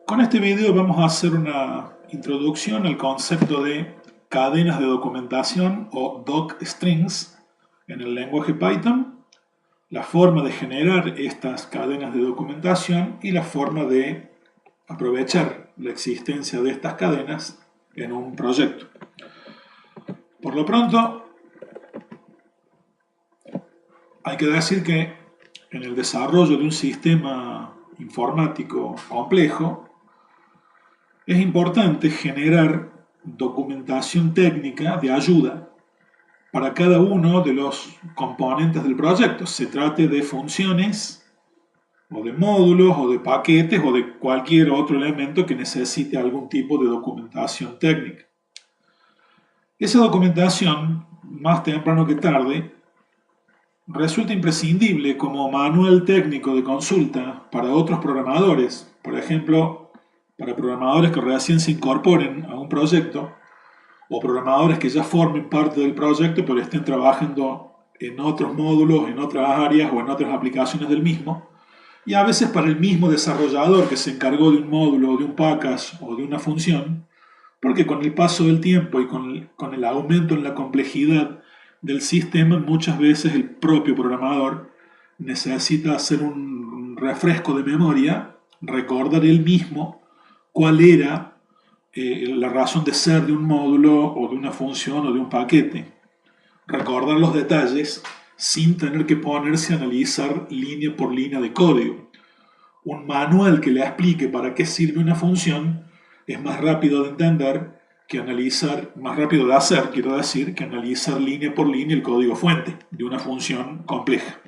Con este video vamos a hacer una introducción al concepto de cadenas de documentación o docstrings en el lenguaje Python, la forma de generar estas cadenas de documentación y la forma de aprovechar la existencia de estas cadenas en un proyecto. Por lo pronto, hay que decir que en el desarrollo de un sistema informático complejo, es importante generar documentación técnica de ayuda para cada uno de los componentes del proyecto. Se trate de funciones, o de módulos, o de paquetes, o de cualquier otro elemento que necesite algún tipo de documentación técnica. Esa documentación, más temprano que tarde, resulta imprescindible como manual técnico de consulta para otros programadores, por ejemplo, para programadores que recién se incorporen a un proyecto o programadores que ya formen parte del proyecto pero estén trabajando en otros módulos, en otras áreas o en otras aplicaciones del mismo, y a veces para el mismo desarrollador que se encargó de un módulo, de un package o de una función, porque con el paso del tiempo y con el aumento en la complejidad del sistema, muchas veces el propio programador necesita hacer un refresco de memoria, recordar él mismo cuál era la razón de ser de un módulo o de una función o de un paquete. Recordar los detalles sin tener que ponerse a analizar línea por línea de código. Un manual que le explique para qué sirve una función es más rápido de entender que analizar, más rápido de hacer, quiero decir, que analizar línea por línea el código fuente de una función compleja.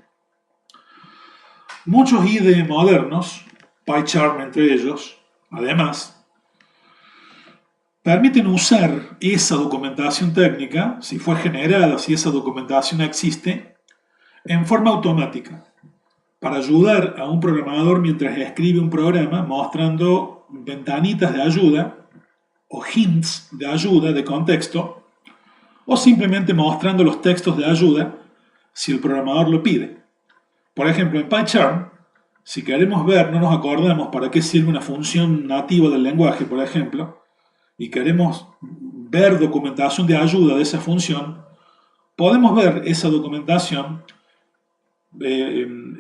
Muchos IDE modernos, PyCharm entre ellos, además, permiten usar esa documentación técnica, si fue generada, si esa documentación existe, en forma automática, para ayudar a un programador mientras escribe un programa, mostrando ventanitas de ayuda o hints de ayuda, de contexto, o simplemente mostrando los textos de ayuda si el programador lo pide. Por ejemplo, en PyCharm, si queremos ver, no nos acordamos para qué sirve una función nativa del lenguaje, por ejemplo, y queremos ver documentación de ayuda de esa función, podemos ver esa documentación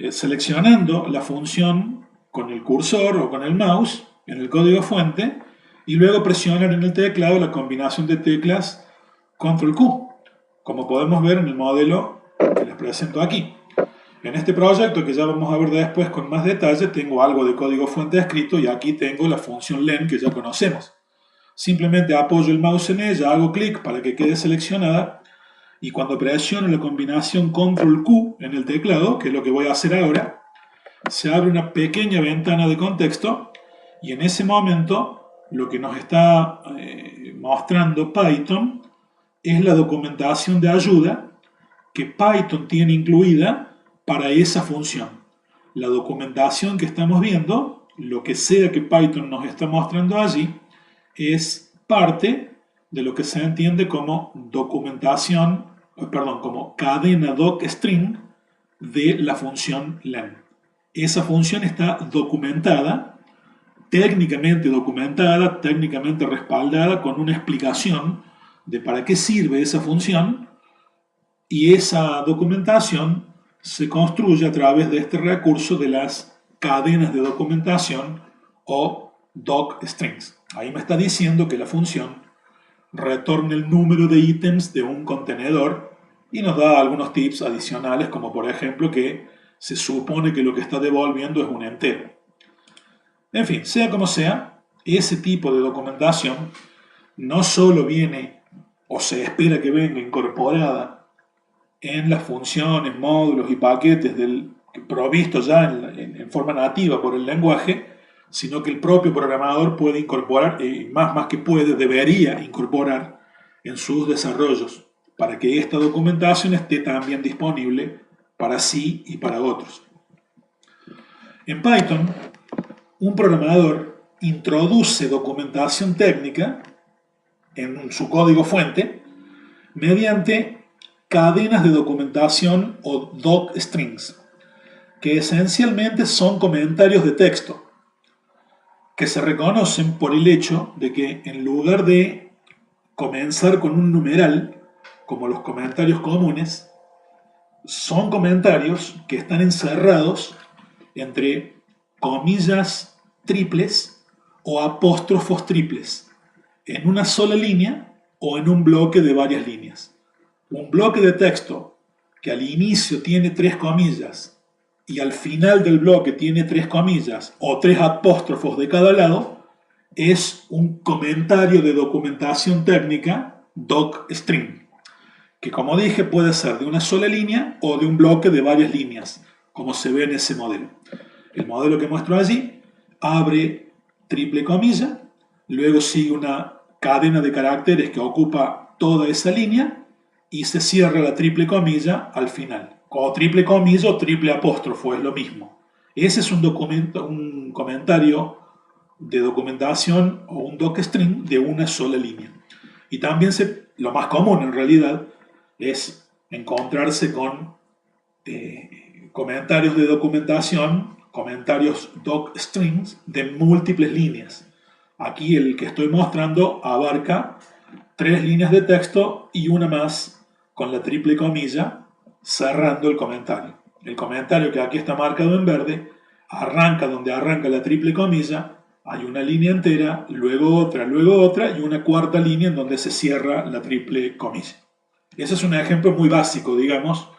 seleccionando la función con el cursor o con el mouse en el código fuente y luego presionar en el teclado la combinación de teclas Control Q, como podemos ver en el modelo que les presento aquí. En este proyecto, que ya vamos a ver después con más detalle, tengo algo de código fuente escrito y aquí tengo la función len que ya conocemos. Simplemente apoyo el mouse en ella, hago clic para que quede seleccionada y cuando presiono la combinación Control Q en el teclado, que es lo que voy a hacer ahora, se abre una pequeña ventana de contexto y en ese momento lo que nos está mostrando Python es la documentación de ayuda que Python tiene incluida para esa función. La documentación que estamos viendo, lo que sea que Python nos está mostrando allí, es parte de lo que se entiende como documentación, como cadena docstring de la función len. Esa función está documentada, técnicamente respaldada con una explicación de para qué sirve esa función y esa documentación se construye a través de este recurso de las cadenas de documentación o docstrings. Ahí me está diciendo que la función retorna el número de ítems de un contenedor y nos da algunos tips adicionales, como por ejemplo que se supone que lo que está devolviendo es un entero. En fin, sea como sea, ese tipo de documentación no solo viene o se espera que venga incorporada en las funciones, módulos y paquetes provistos ya en forma nativa por el lenguaje, sino que el propio programador puede incorporar, y más que puede, debería incorporar en sus desarrollos, para que esta documentación esté también disponible para sí y para otros. En Python, un programador introduce documentación técnica en su código fuente mediante cadenas de documentación o docstrings, que esencialmente son comentarios de texto. que se reconocen por el hecho de que en lugar de comenzar con un numeral, como los comentarios comunes, son comentarios que están encerrados entre comillas triples o apóstrofos triples, en una sola línea o en un bloque de varias líneas. Un bloque de texto que al inicio tiene 3 comillas y al final del bloque tiene 3 comillas o 3 apóstrofos de cada lado, es un comentario de documentación técnica docstring, que como dije puede ser de una sola línea o de un bloque de varias líneas, como se ve en ese modelo. El modelo que muestro allí abre triple comilla, luego sigue una cadena de caracteres que ocupa toda esa línea y se cierra la triple comilla al final. O triple comilla o triple apóstrofo, es lo mismo. Ese es un comentario de documentación o un docstring de una sola línea. Y también lo más común en realidad es encontrarse con comentarios de documentación, comentarios docstrings de múltiples líneas. Aquí el que estoy mostrando abarca 3 líneas de texto y una más con la triple comilla cerrando el comentario. El comentario que aquí está marcado en verde arranca donde arranca la triple comilla, hay una línea entera, luego otra y una cuarta línea en donde se cierra la triple comilla. Ese es un ejemplo muy básico, digamos,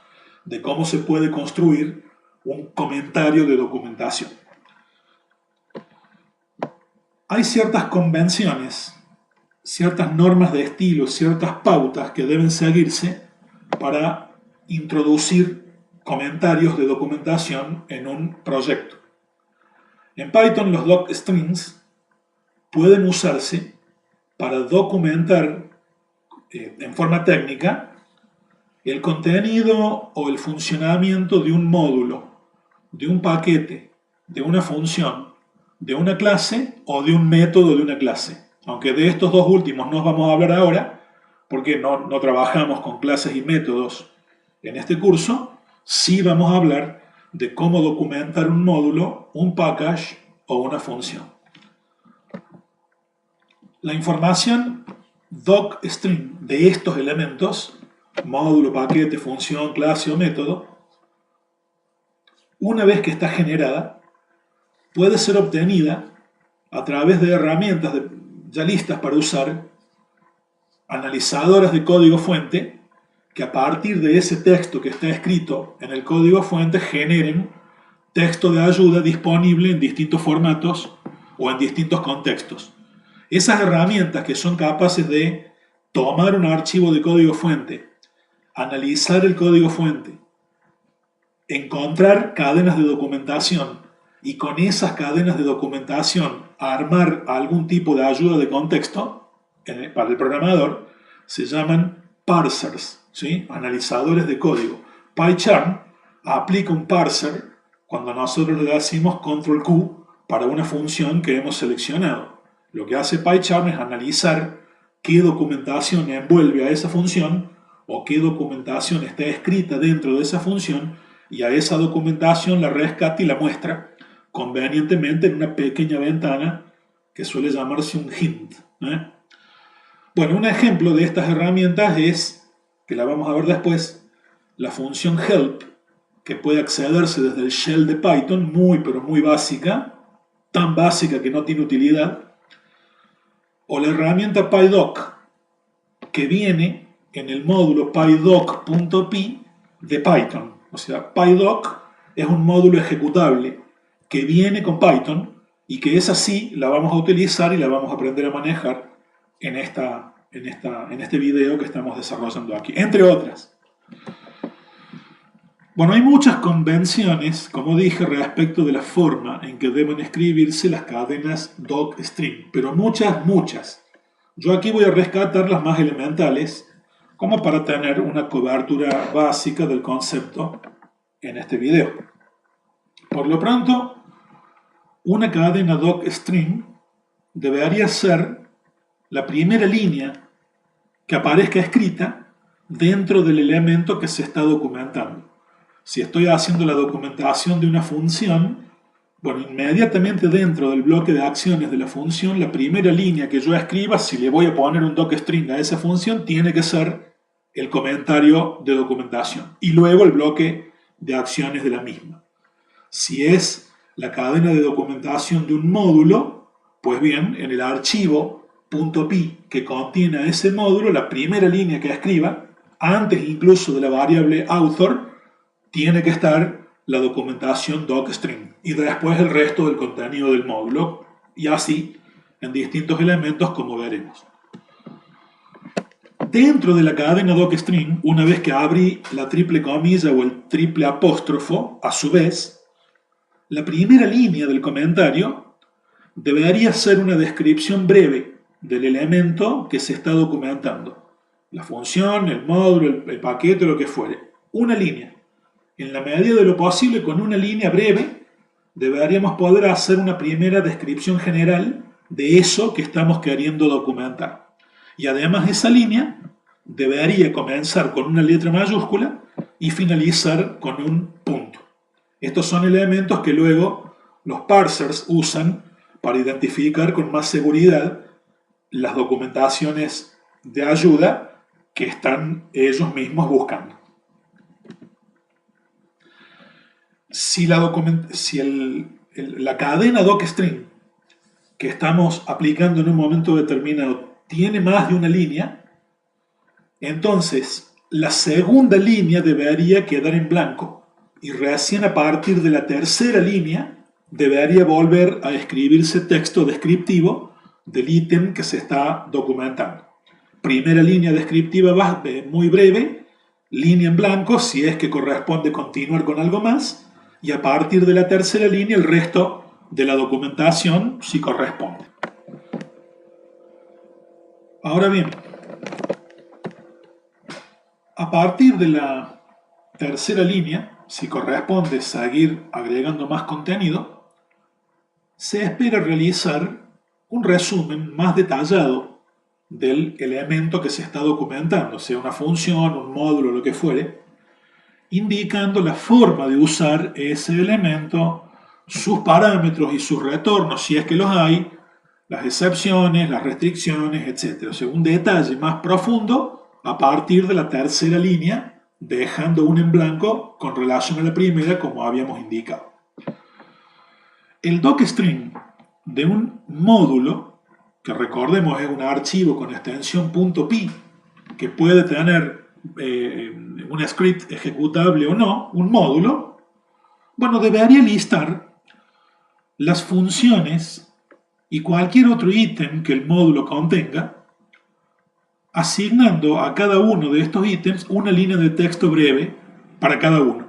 de cómo se puede construir un comentario de documentación. Hay ciertas convenciones, ciertas normas de estilo, ciertas pautas que deben seguirse para introducir comentarios de documentación en un proyecto. En Python los docstrings pueden usarse para documentar en forma técnica el contenido o el funcionamiento de un módulo, de un paquete, de una función, de una clase o de un método de una clase. Aunque de estos dos últimos no vamos a hablar ahora, porque no trabajamos con clases y métodos en este curso, sí vamos a hablar de cómo documentar un módulo, un package o una función. La información docstring de estos elementos, módulo, paquete, función, clase o método, una vez que está generada, puede ser obtenida a través de herramientas ya listas para usar, analizadoras de código fuente, que a partir de ese texto que está escrito en el código fuente generen texto de ayuda disponible en distintos formatos o en distintos contextos. Esas herramientas que son capaces de tomar un archivo de código fuente, analizar el código fuente, encontrar cadenas de documentación y con esas cadenas de documentación armar algún tipo de ayuda de contexto para el programador, se llaman parsers, ¿sí? Analizadores de código. PyCharm aplica un parser cuando nosotros le decimos control Q para una función que hemos seleccionado. Lo que hace PyCharm es analizar qué documentación envuelve a esa función o qué documentación está escrita dentro de esa función y a esa documentación la rescata y la muestra convenientemente en una pequeña ventana que suele llamarse un hint. Bueno, un ejemplo de estas herramientas es, que la vamos a ver después, la función help, que puede accederse desde el shell de Python, pero muy básica, tan básica que no tiene utilidad, o la herramienta PyDoc, que viene en el módulo pydoc.py de Python. O sea, PyDoc es un módulo ejecutable que viene con Python y que esa sí la vamos a utilizar y la vamos a aprender a manejar en este video que estamos desarrollando aquí, entre otras. Bueno, hay muchas convenciones, como dije, respecto de la forma en que deben escribirse las cadenas docstring, pero muchas. Yo aquí voy a rescatar las más elementales, como para tener una cobertura básica del concepto en este video. Por lo pronto, una cadena docstring debería ser la primera línea que aparezca escrita dentro del elemento que se está documentando. Si estoy haciendo la documentación de una función, Bueno, inmediatamente dentro del bloque de acciones de la función, la primera línea que yo escriba, si le voy a poner un docstring a esa función, tiene que ser el comentario de documentación y luego el bloque de acciones de la misma. Si es la cadena de documentación de un módulo, pues bien, en el archivo .py que contiene ese módulo, la primera línea que escriba, antes incluso de la variable author, tiene que estar la documentación docstring y después el resto del contenido del módulo y así en distintos elementos como veremos. Dentro de la cadena docstring, una vez que abrí la triple comilla o el triple apóstrofo, a su vez, la primera línea del comentario debería ser una descripción breve del elemento que se está documentando. La función, el módulo, el paquete, lo que fuere. Una línea. En la medida de lo posible, con una línea breve, deberíamos poder hacer una primera descripción general de eso que estamos queriendo documentar. Y además esa línea debería comenzar con una letra mayúscula y finalizar con un punto. Estos son elementos que luego los parsers usan para identificar con más seguridad las documentaciones de ayuda que están ellos mismos buscando. Si la cadena docstring que estamos aplicando en un momento determinado tiene más de una línea, entonces la segunda línea debería quedar en blanco y recién a partir de la tercera línea debería volver a escribirse texto descriptivo del ítem que se está documentando. Primera línea descriptiva muy breve, línea en blanco si es que corresponde continuar con algo más, y a partir de la tercera línea el resto de la documentación si corresponde. Ahora bien, a partir de la tercera línea, si corresponde seguir agregando más contenido, se espera realizar un resumen más detallado del elemento que se está documentando, sea una función, un módulo, lo que fuere, indicando la forma de usar ese elemento, sus parámetros y sus retornos, si es que los hay, las excepciones, las restricciones, etc. O sea, un detalle más profundo a partir de la tercera línea, dejando una en blanco con relación a la primera, como habíamos indicado. El docstring de un módulo, que recordemos es un archivo con extensión .py, que puede tener un script ejecutable o no, un módulo, bueno, debería listar las funciones y cualquier otro ítem que el módulo contenga, asignando a cada uno de estos ítems una línea de texto breve para cada uno.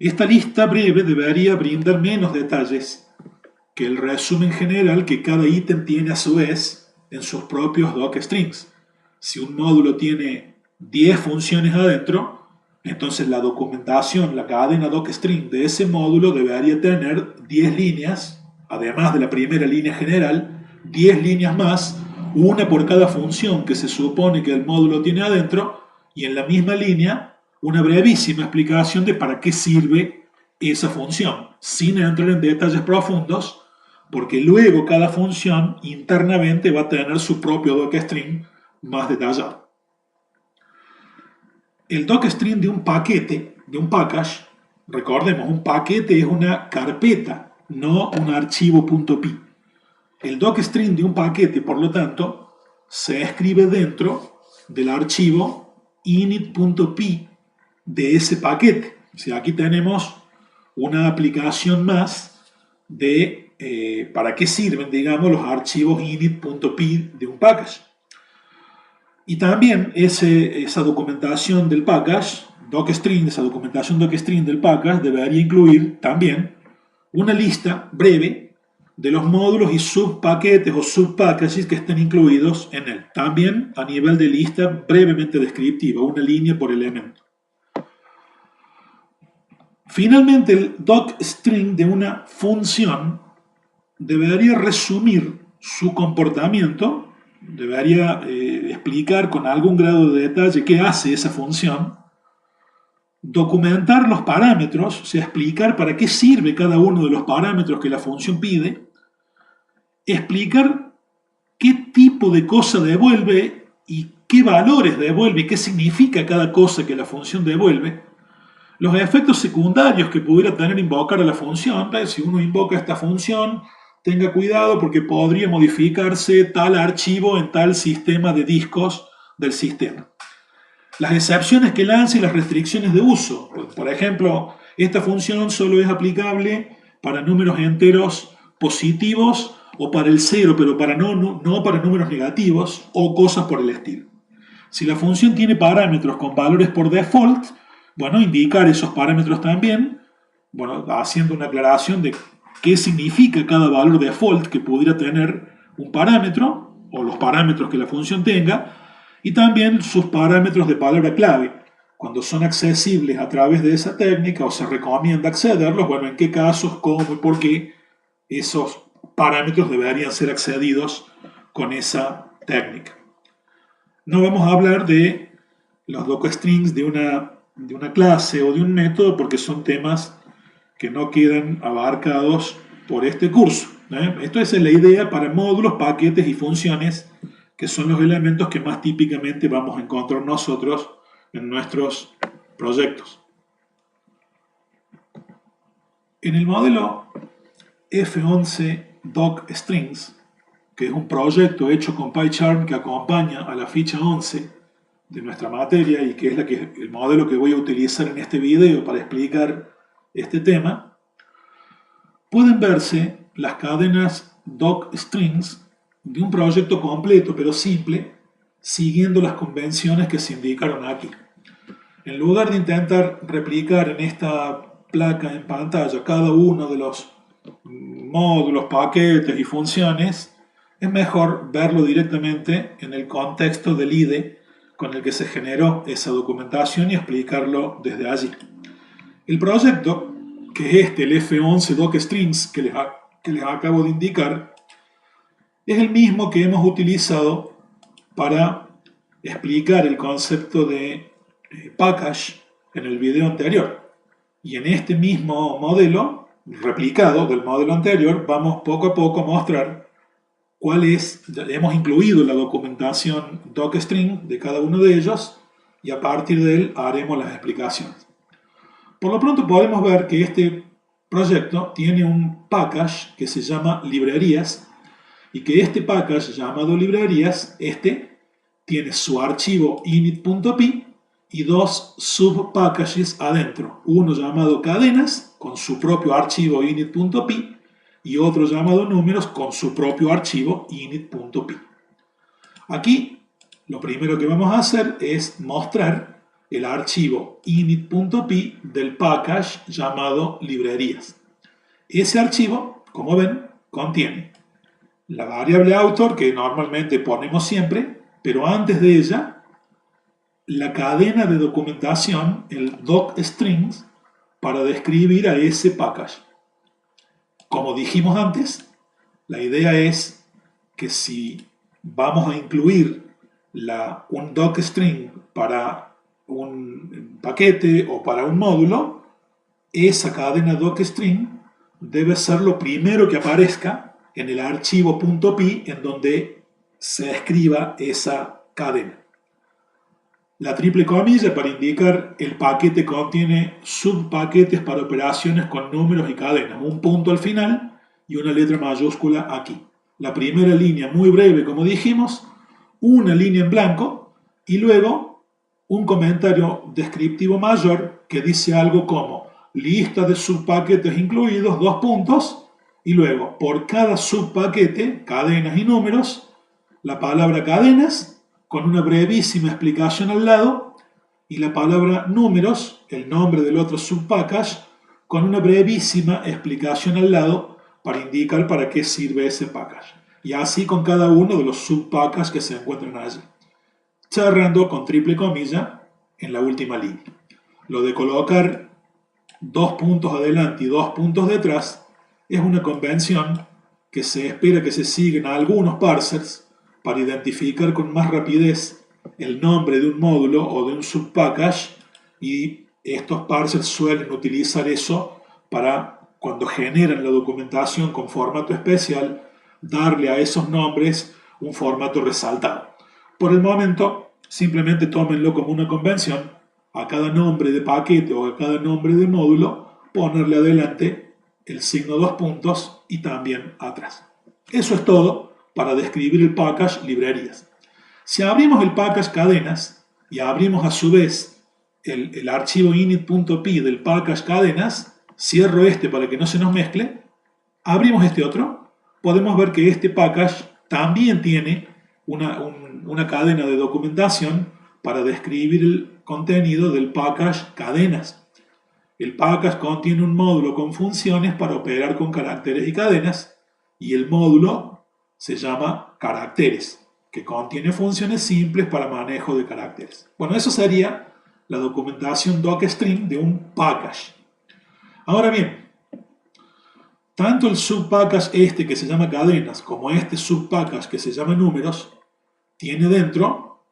Esta lista breve debería brindar menos detalles que el resumen general que cada ítem tiene a su vez en sus propios docstrings. Si un módulo tiene 10 funciones adentro, entonces la documentación, la cadena docstring de ese módulo debería tener 10 líneas, además de la primera línea general, 10 líneas más, una por cada función que se supone que el módulo tiene adentro, y en la misma línea una brevísima explicación de para qué sirve esa función, sin entrar en detalles profundos, porque luego cada función internamente va a tener su propio docstring más detallado. El docstring de un paquete, de un package, recordemos, un paquete es una carpeta, no un archivo .py. El docstring de un paquete, por lo tanto, se escribe dentro del archivo init.py de ese paquete. O sea, aquí tenemos una aplicación más de para qué sirven, digamos, los archivos init.py de un package. Y también esa documentación del package, docstring, esa documentación docstring del package debería incluir también una lista breve de los módulos y subpaquetes o subpackages que estén incluidos en él. También a nivel de lista brevemente descriptiva, una línea por elemento. Finalmente, el docstring de una función debería resumir su comportamiento, debería explicar con algún grado de detalle qué hace esa función, documentar los parámetros, o sea, explicar para qué sirve cada uno de los parámetros que la función pide, explicar qué tipo de cosa devuelve y qué valores devuelve y qué significa cada cosa que la función devuelve, los efectos secundarios que pudiera tener invocar a la función. Si uno invoca esta función, tenga cuidado porque podría modificarse tal archivo en tal sistema de discos del sistema. Las excepciones que lanza y las restricciones de uso. Por ejemplo, esta función solo es aplicable para números enteros positivos o para el cero, pero no para números negativos o cosas por el estilo. Si la función tiene parámetros con valores por default, bueno, indicar esos parámetros también, bueno, haciendo una aclaración de qué significa cada valor default que pudiera tener un parámetro o los parámetros que la función tenga, y también sus parámetros de palabra clave. Cuando son accesibles a través de esa técnica o se recomienda accederlos, bueno, en qué casos, cómo y por qué esos parámetros deberían ser accedidos con esa técnica. No vamos a hablar de los docstrings de una clase o de un método porque son temas que no quedan abarcados por este curso. Esto es la idea para módulos, paquetes y funciones, que son los elementos que más típicamente vamos a encontrar nosotros en nuestros proyectos. En el modelo F11 docstrings, que es un proyecto hecho con PyCharm que acompaña a la ficha 11 de nuestra materia y que es el modelo que voy a utilizar en este video para explicar este tema, pueden verse las cadenas docstrings de un proyecto completo pero simple, siguiendo las convenciones que se indicaron aquí. En lugar de intentar replicar en esta placa en pantalla cada uno de los módulos, paquetes y funciones, es mejor verlo directamente en el contexto del IDE con el que se generó esa documentación y explicarlo desde allí. El proyecto, que es el F11 docstrings que les acabo de indicar, es el mismo que hemos utilizado para explicar el concepto de package en el video anterior. Y en este mismo modelo, replicado del modelo anterior, vamos poco a poco a mostrar hemos incluido la documentación docstring de cada uno de ellos y a partir de él haremos las explicaciones. Por lo pronto podemos ver que este proyecto tiene un package que se llama librerías y que este package llamado librerías, tiene su archivo init.py y dos subpackages adentro, uno llamado cadenas con su propio archivo init.py y otro llamado números con su propio archivo init.py. Aquí lo primero que vamos a hacer es mostrar el archivo init.py del package llamado librerías. Ese archivo, como ven, contiene la variable autor que normalmente ponemos siempre, pero antes de ella la cadena de documentación, el docstrings, para describir a ese package. Como dijimos antes, la idea es que si vamos a incluir un docstring para un paquete o para un módulo, esa cadena docstring debe ser lo primero que aparezca en el archivo .py en donde se escriba esa cadena. La triple comilla para indicar el paquete contiene subpaquetes para operaciones con números y cadenas, un punto al final y una letra mayúscula aquí. La primera línea muy breve, como dijimos, una línea en blanco y luego un comentario descriptivo mayor que dice algo como lista de subpaquetes incluidos, dos puntos, y luego por cada subpaquete, cadenas y números, la palabra cadenas con una brevísima explicación al lado y la palabra números, el nombre del otro subpackage, con una brevísima explicación al lado para indicar para qué sirve ese package. Y así con cada uno de los subpackages que se encuentran allí, cerrando con triple comilla en la última línea. Lo de colocar dos puntos adelante y dos puntos detrás es una convención que se espera que se sigan a algunos parsers para identificar con más rapidez el nombre de un módulo o de un subpackage y estos parsers suelen utilizar eso para, cuando generan la documentación con formato especial, darle a esos nombres un formato resaltado. Por el momento, simplemente tómenlo como una convención, a cada nombre de paquete o a cada nombre de módulo, ponerle adelante el signo 2 puntos y también atrás. Eso es todo para describir el package librerías. Si abrimos el package cadenas y abrimos a su vez el archivo init.py del package cadenas, cierro este para que no se nos mezcle, abrimos este otro, podemos ver que este package también tiene una cadena de documentación para describir el contenido del package cadenas. El package contiene un módulo con funciones para operar con caracteres y cadenas, y el módulo se llama caracteres, que contiene funciones simples para manejo de caracteres. Bueno, eso sería la documentación docstring de un package. Ahora bien, tanto el subpackage este que se llama cadenas como este subpackage que se llama números tiene dentro,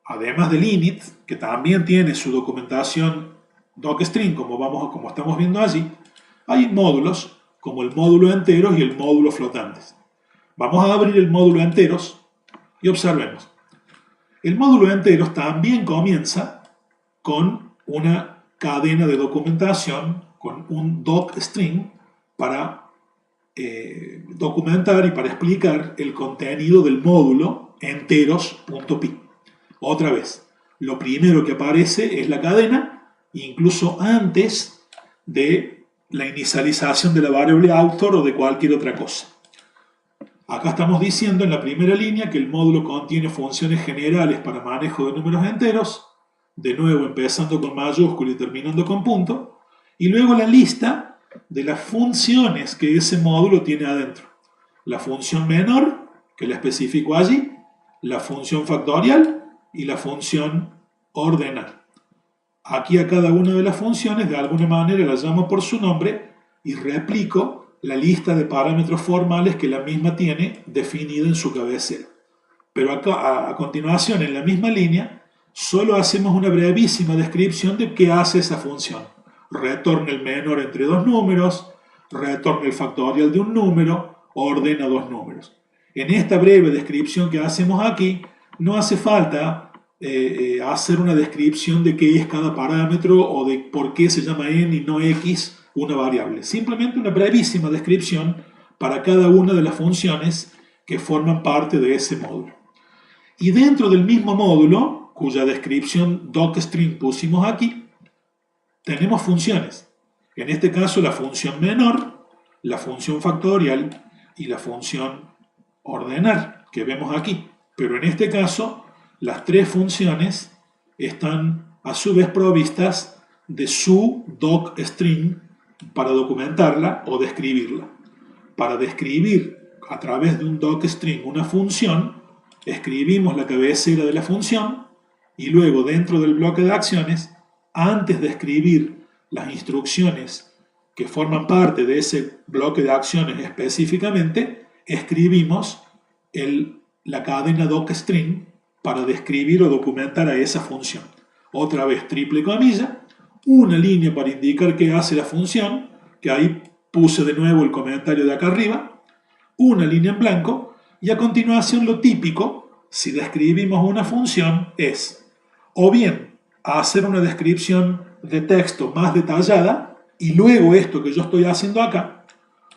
además del init, que también tiene su documentación docstring como estamos viendo allí, hay módulos como el módulo enteros y el módulo flotantes. Vamos a abrir el módulo enteros y observemos. El módulo enteros también comienza con una cadena de documentación, con un docstring para documentar y para explicar el contenido del módulo enteros.py. Otra vez, lo primero que aparece es la cadena, incluso antes de la inicialización de la variable author o de cualquier otra cosa. Acá estamos diciendo en la primera línea que el módulo contiene funciones generales para manejo de números enteros, de nuevo empezando con mayúscula y terminando con punto, y luego la lista de las funciones que ese módulo tiene adentro. La función menor, que la especifico allí, la función factorial y la función ordenar. Aquí a cada una de las funciones de alguna manera la llamo por su nombre y replico la lista de parámetros formales que la misma tiene definida en su cabecera. Pero acá, a continuación, en la misma línea, solo hacemos una brevísima descripción de qué hace esa función. Retorna el menor entre dos números, retorna el factorial de un número, ordena dos números. En esta breve descripción que hacemos aquí, no hace falta hacer una descripción de qué es cada parámetro o de por qué se llama n y no x una variable. Simplemente una brevísima descripción para cada una de las funciones que forman parte de ese módulo. Y dentro del mismo módulo, cuya descripción docstring pusimos aquí, tenemos funciones. En este caso la función menor, la función factorial y la función ordenar, que vemos aquí. Pero en este caso, las tres funciones están a su vez provistas de su docstring para documentarla o describirla. Para describir a través de un docstring una función, escribimos la cabecera de la función y luego dentro del bloque de acciones, antes de escribir las instrucciones que forman parte de ese bloque de acciones específicamente, escribimos la cadena docstring para describir o documentar a esa función. Otra vez triple comilla, una línea para indicar qué hace la función, que ahí puse de nuevo el comentario de acá arriba, una línea en blanco, y a continuación lo típico, si describimos una función, es o bien hacer una descripción de texto más detallada, y luego esto que yo estoy haciendo acá,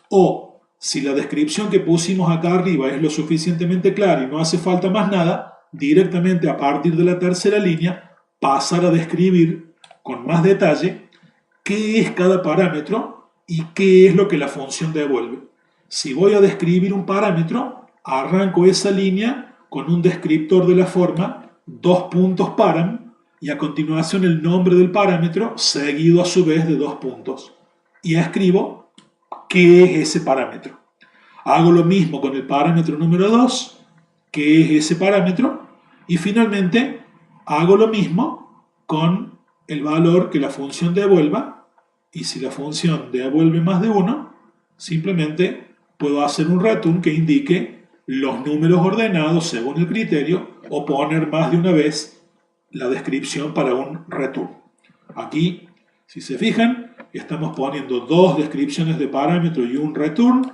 o si la descripción que pusimos acá arriba es lo suficientemente clara y no hace falta más nada, directamente a partir de la tercera línea, pasar a describir con más detalle qué es cada parámetro y qué es lo que la función devuelve. Si voy a describir un parámetro, arranco esa línea con un descriptor de la forma param y a continuación el nombre del parámetro seguido a su vez de 2 puntos. Y escribo qué es ese parámetro. Hago lo mismo con el parámetro número 2, qué es ese parámetro, y finalmente hago lo mismo con el valor que la función devuelva, y si la función devuelve más de 1, simplemente puedo hacer un return que indique los números ordenados según el criterio o poner más de una vez la descripción para un return. Aquí Si se fijan, estamos poniendo dos descripciones de parámetro y un return.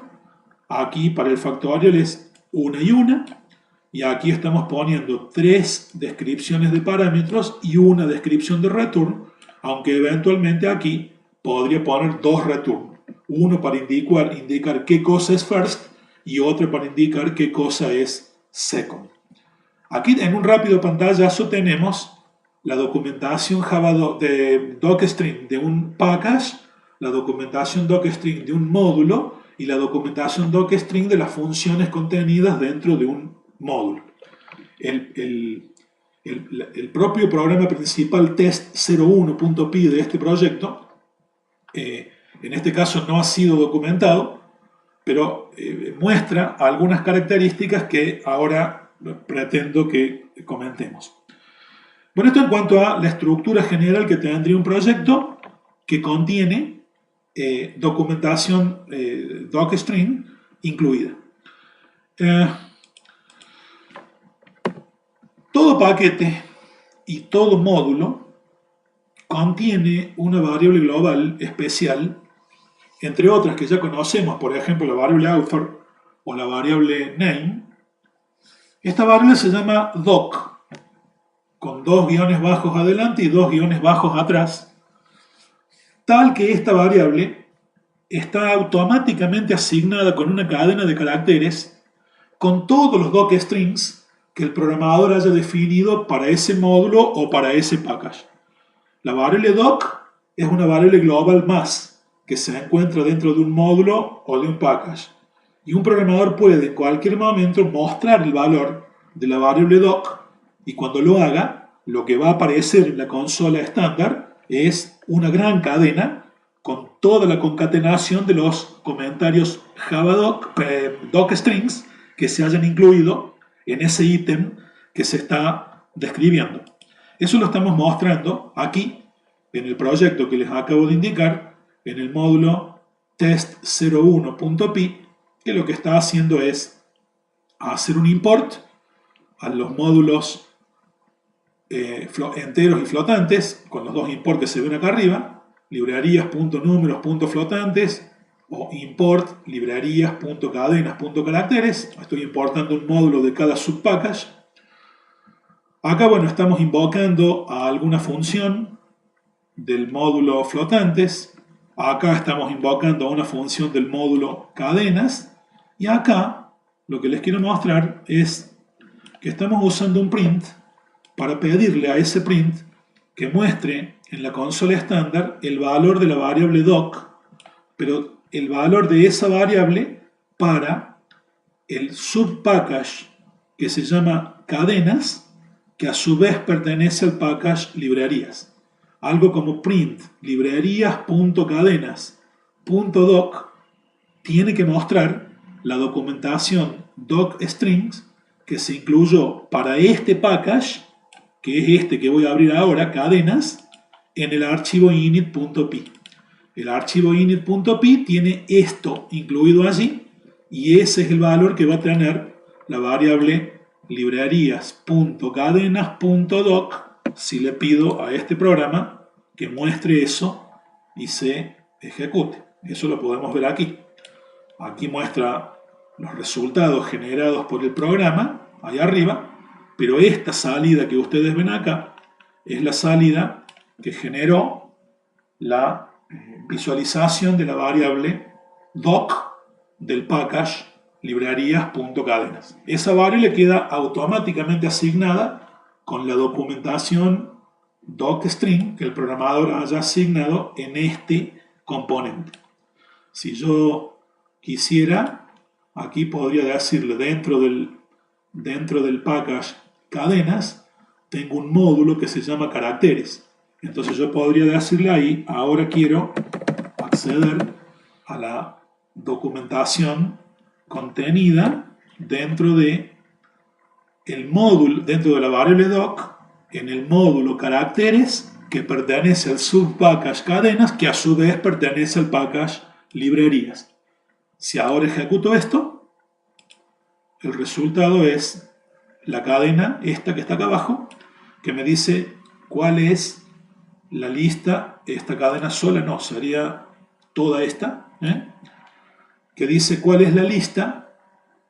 Aquí para el factorial es una y una. Y aquí estamos poniendo tres descripciones de parámetros y una descripción de return, aunque eventualmente aquí podría poner dos return. Uno para indicar qué cosa es first y otro para indicar qué cosa es second. Aquí en un rápido pantallazo tenemos la documentación Java de docstring de un package, la documentación docstring de un módulo y la documentación docstring de las funciones contenidas dentro de un módulo. El propio programa principal test01.py de este proyecto, en este caso no ha sido documentado, pero muestra algunas características que ahora pretendo que comentemos. Bueno, esto en cuanto a la estructura general que tendría un proyecto que contiene documentación docstring incluida. Todo paquete y todo módulo contiene una variable global especial, entre otras que ya conocemos, por ejemplo la variable author o la variable name. Esta variable se llama doc, con dos guiones bajos adelante y dos guiones bajos atrás, tal que esta variable está automáticamente asignada con una cadena de caracteres con todos los docstrings que el programador haya definido para ese módulo o para ese package. La variable doc es una variable global más que se encuentra dentro de un módulo o de un package. Y un programador puede en cualquier momento mostrar el valor de la variable doc y cuando lo haga, lo que va a aparecer en la consola estándar es una gran cadena con toda la concatenación de los comentarios Javadoc, docstrings que se hayan incluido en ese ítem que se está describiendo. Eso lo estamos mostrando aquí en el proyecto que les acabo de indicar, en el módulo test01.py, que lo que está haciendo es hacer un import a los módulos enteros y flotantes, con los dos imports que se ven acá arriba, librerías.números.flotantes o import librerías.cadenas.caracteres. Estoy importando un módulo de cada subpackage. Acá, bueno, estamos invocando a alguna función del módulo flotantes. Acá estamos invocando a una función del módulo cadenas. Y acá lo que les quiero mostrar es que estamos usando un print para pedirle a ese print que muestre en la consola estándar el valor de la variable doc, pero el valor de esa variable para el subpackage que se llama cadenas, que a su vez pertenece al package librerías. Algo como print librerías.cadenas.doc tiene que mostrar la documentación docstrings que se incluyó para este package, que es este que voy a abrir ahora, cadenas, en el archivo init.py. El archivo init.py tiene esto incluido allí y ese es el valor que va a tener la variable librerías.cadenas.doc si le pido a este programa que muestre eso y se ejecute. Eso lo podemos ver aquí. Aquí muestra los resultados generados por el programa, ahí arriba, pero esta salida que ustedes ven acá es la salida que generó la visualización de la variable doc del package librerías.cadenas. Esa variable queda automáticamente asignada con la documentación docstring que el programador haya asignado en este componente. Si yo quisiera, aquí podría decirle dentro del package cadenas, tengo un módulo que se llama caracteres. Entonces yo podría decirle ahí, ahora quiero acceder a la documentación contenida dentro de el módulo, dentro de la variable doc, en el módulo caracteres que pertenece al subpackage cadenas, que a su vez pertenece al package librerías. Si ahora ejecuto esto, el resultado es la cadena, esta que está acá abajo, que me dice cuál es la lista esta cadena sola no, sería toda esta, que dice cuál es la lista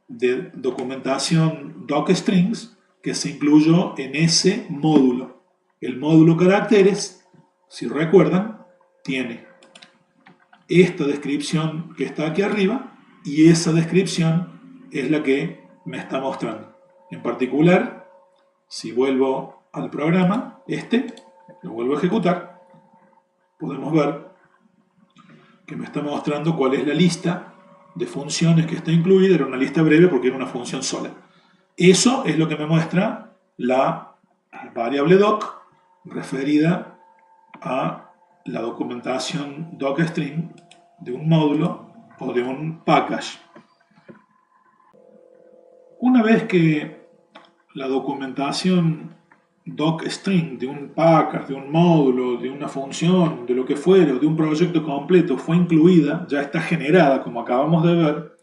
de documentación docstrings que se incluyó en ese módulo. El módulo caracteres, si recuerdan, tiene esta descripción que está aquí arriba y esa descripción es la que me está mostrando. En particular, si vuelvo al programa, lo vuelvo a ejecutar, podemos ver que me está mostrando cuál es la lista de funciones que está incluida. Era una lista breve porque era una función sola. Eso es lo que me muestra la variable doc referida a la documentación docstring de un módulo o de un package. Una vez que la documentación docstring de un package, de un módulo, de una función, de lo que fuera, de un proyecto completo fue incluida, ya está generada como acabamos de ver,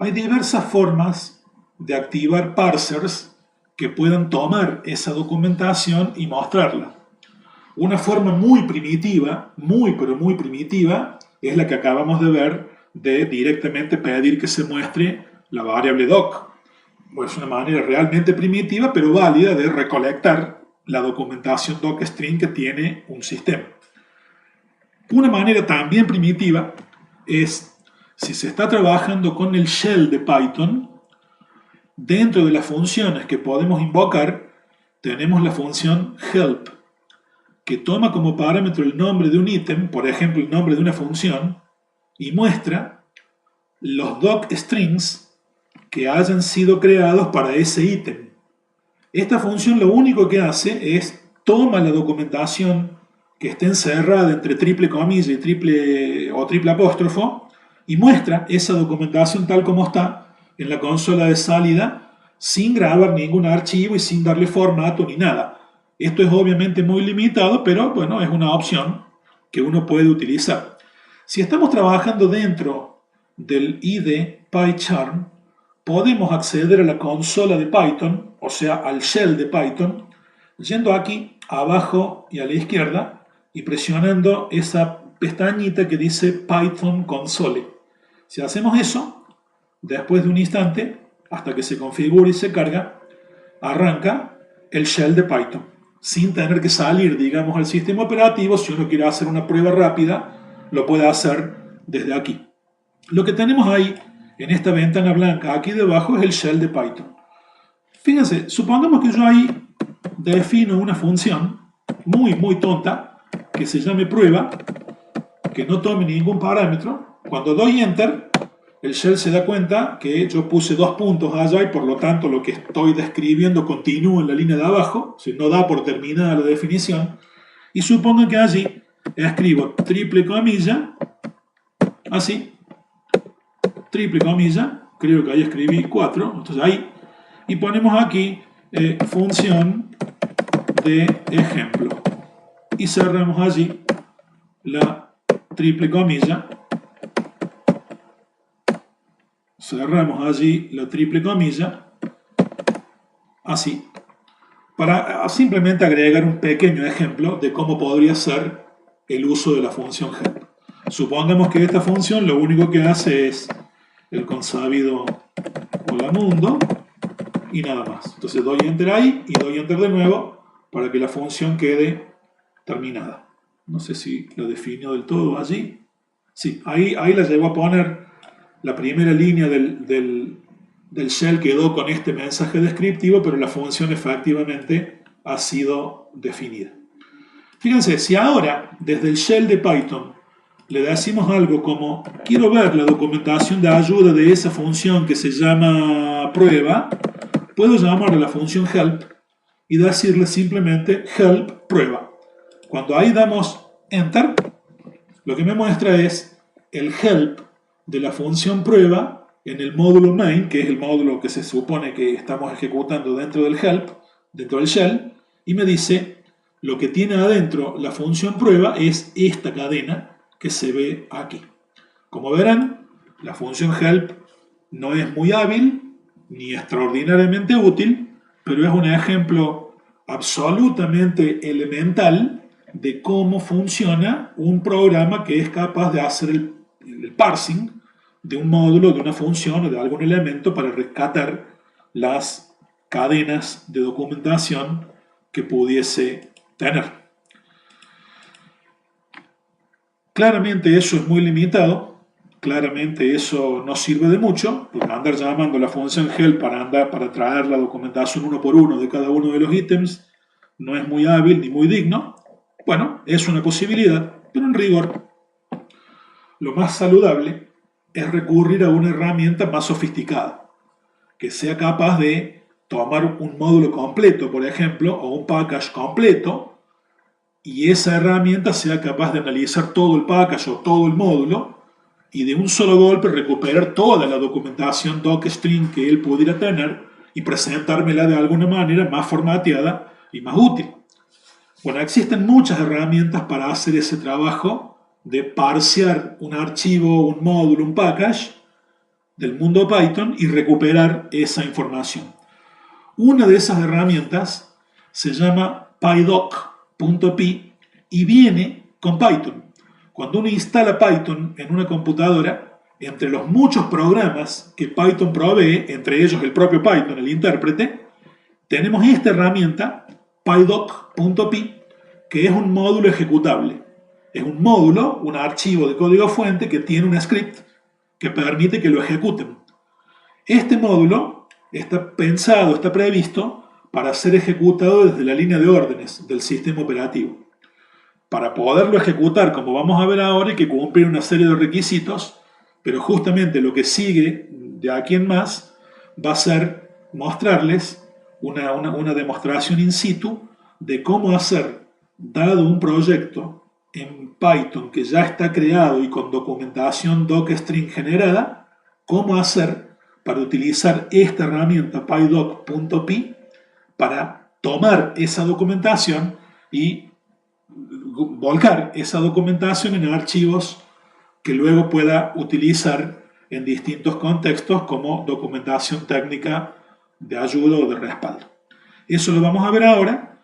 hay diversas formas de activar parsers que puedan tomar esa documentación y mostrarla. Una forma muy primitiva, pero muy primitiva, es la que acabamos de ver de directamente pedir que se muestre la variable doc. Es una manera realmente primitiva, pero válida de recolectar la documentación docstring que tiene un sistema. Una manera también primitiva es, si se está trabajando con el shell de Python, dentro de las funciones que podemos invocar, tenemos la función help, que toma como parámetro el nombre de un ítem, por ejemplo el nombre de una función, y muestra los docstrings que hayan sido creados para ese ítem. Esta función lo único que hace es toma la documentación que esté encerrada entre triple comilla y triple apóstrofo y muestra esa documentación tal como está en la consola de salida sin grabar ningún archivo y sin darle formato ni nada. Esto es obviamente muy limitado, pero bueno, es una opción que uno puede utilizar. Si estamos trabajando dentro del IDE PyCharm, podemos acceder a la consola de Python, o sea, al shell de Python, yendo aquí abajo y a la izquierda y presionando esa pestañita que dice Python Console. Si hacemos eso, después de un instante, hasta que se configure y se carga, arranca el shell de Python, sin tener que salir, digamos, al sistema operativo. Si uno quiere hacer una prueba rápida, lo puede hacer desde aquí. Lo que tenemos ahí en esta ventana blanca aquí debajo es el shell de Python. Fíjense, supongamos que yo ahí defino una función muy tonta que se llame prueba, que no tome ningún parámetro. Cuando doy enter, el shell se da cuenta que yo puse 2 puntos allá y por lo tanto lo que estoy describiendo continúa en la línea de abajo, si no da por terminada la definición. Y supongo que allí escribo triple comilla, así, triple comilla, creo que ahí escribí 4, entonces ahí, y ponemos aquí función de ejemplo y cerramos allí la triple comilla, así, para simplemente agregar un pequeño ejemplo de cómo podría ser el uso de la función help. Supongamos que esta función lo único que hace es el consabido hola mundo y nada más. Entonces doy enter ahí y doy enter de nuevo para que la función quede terminada. No sé si lo definió del todo allí. Sí, ahí la llevo a poner. La primera línea del shell quedó con este mensaje descriptivo, pero la función efectivamente ha sido definida. Fíjense, si ahora desde el shell de Python le decimos algo como quiero ver la documentación de ayuda de esa función que se llama prueba, puedo llamar a la función help y decirle simplemente help prueba. Cuando ahí damos enter, lo que me muestra es el help de la función prueba en el módulo main, que es el módulo que se supone que estamos ejecutando dentro del help, dentro del shell, y me dice lo que tiene adentro la función prueba es esta cadena que se ve aquí. Como verán, la función help no es muy hábil ni extraordinariamente útil, pero es un ejemplo absolutamente elemental de cómo funciona un programa que es capaz de hacer el parsing de un módulo, de una función o de algún elemento para rescatar las cadenas de documentación que pudiese tener. Claramente eso es muy limitado, claramente eso no sirve de mucho, porque andar llamando a la función help para traer la documentación uno por uno de cada uno de los ítems no es muy hábil ni muy digno. Bueno, es una posibilidad, pero en rigor lo más saludable es recurrir a una herramienta más sofisticada, que sea capaz de tomar un módulo completo, por ejemplo, o un package completo, y esa herramienta sea capaz de analizar todo el package o todo el módulo y de un solo golpe recuperar toda la documentación docstring que él pudiera tener y presentármela de alguna manera más formateada y más útil. Bueno, existen muchas herramientas para hacer ese trabajo de parsear un archivo, un módulo, un package del mundo Python y recuperar esa información. Una de esas herramientas se llama pydoc.py y viene con Python. Cuando uno instala Python en una computadora, entre los muchos programas que Python provee, entre ellos el propio Python, el intérprete, tenemos esta herramienta, pydoc.py, que es un módulo ejecutable. Es un módulo, un archivo de código fuente que tiene un script que permite que lo ejecuten. Este módulo está pensado, está previsto para ser ejecutado desde la línea de órdenes del sistema operativo. Para poderlo ejecutar, como vamos a ver ahora, hay que cumplir una serie de requisitos, pero justamente lo que sigue de aquí en más va a ser mostrarles una demostración in situ de cómo hacer, dado un proyecto en Python que ya está creado y con documentación docstring generada, cómo hacer para utilizar esta herramienta pydoc.py para tomar esa documentación y volcar esa documentación en archivos que luego pueda utilizar en distintos contextos como documentación técnica de ayuda o de respaldo. Eso lo vamos a ver ahora,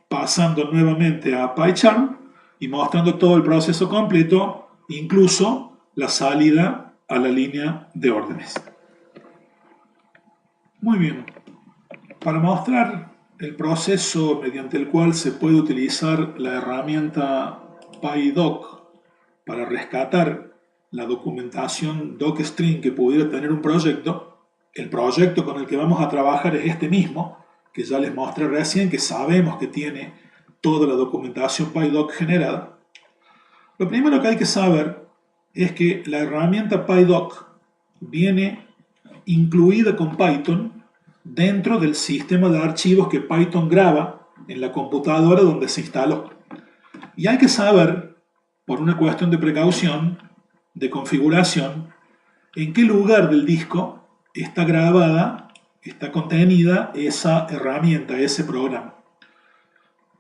pasando nuevamente a PyCharm y mostrando todo el proceso completo, incluso la salida a la línea de órdenes. Muy bien, para mostrar el proceso mediante el cual se puede utilizar la herramienta PyDoc para rescatar la documentación docstring que pudiera tener un proyecto, el proyecto con el que vamos a trabajar es este mismo, que ya les mostré recién, que sabemos que tiene toda la documentación PyDoc generada. Lo primero que hay que saber es que la herramienta PyDoc viene incluida con Python dentro del sistema de archivos que Python graba en la computadora donde se instaló. Y hay que saber, por una cuestión de precaución, de configuración, en qué lugar del disco está grabada, está contenida esa herramienta, ese programa.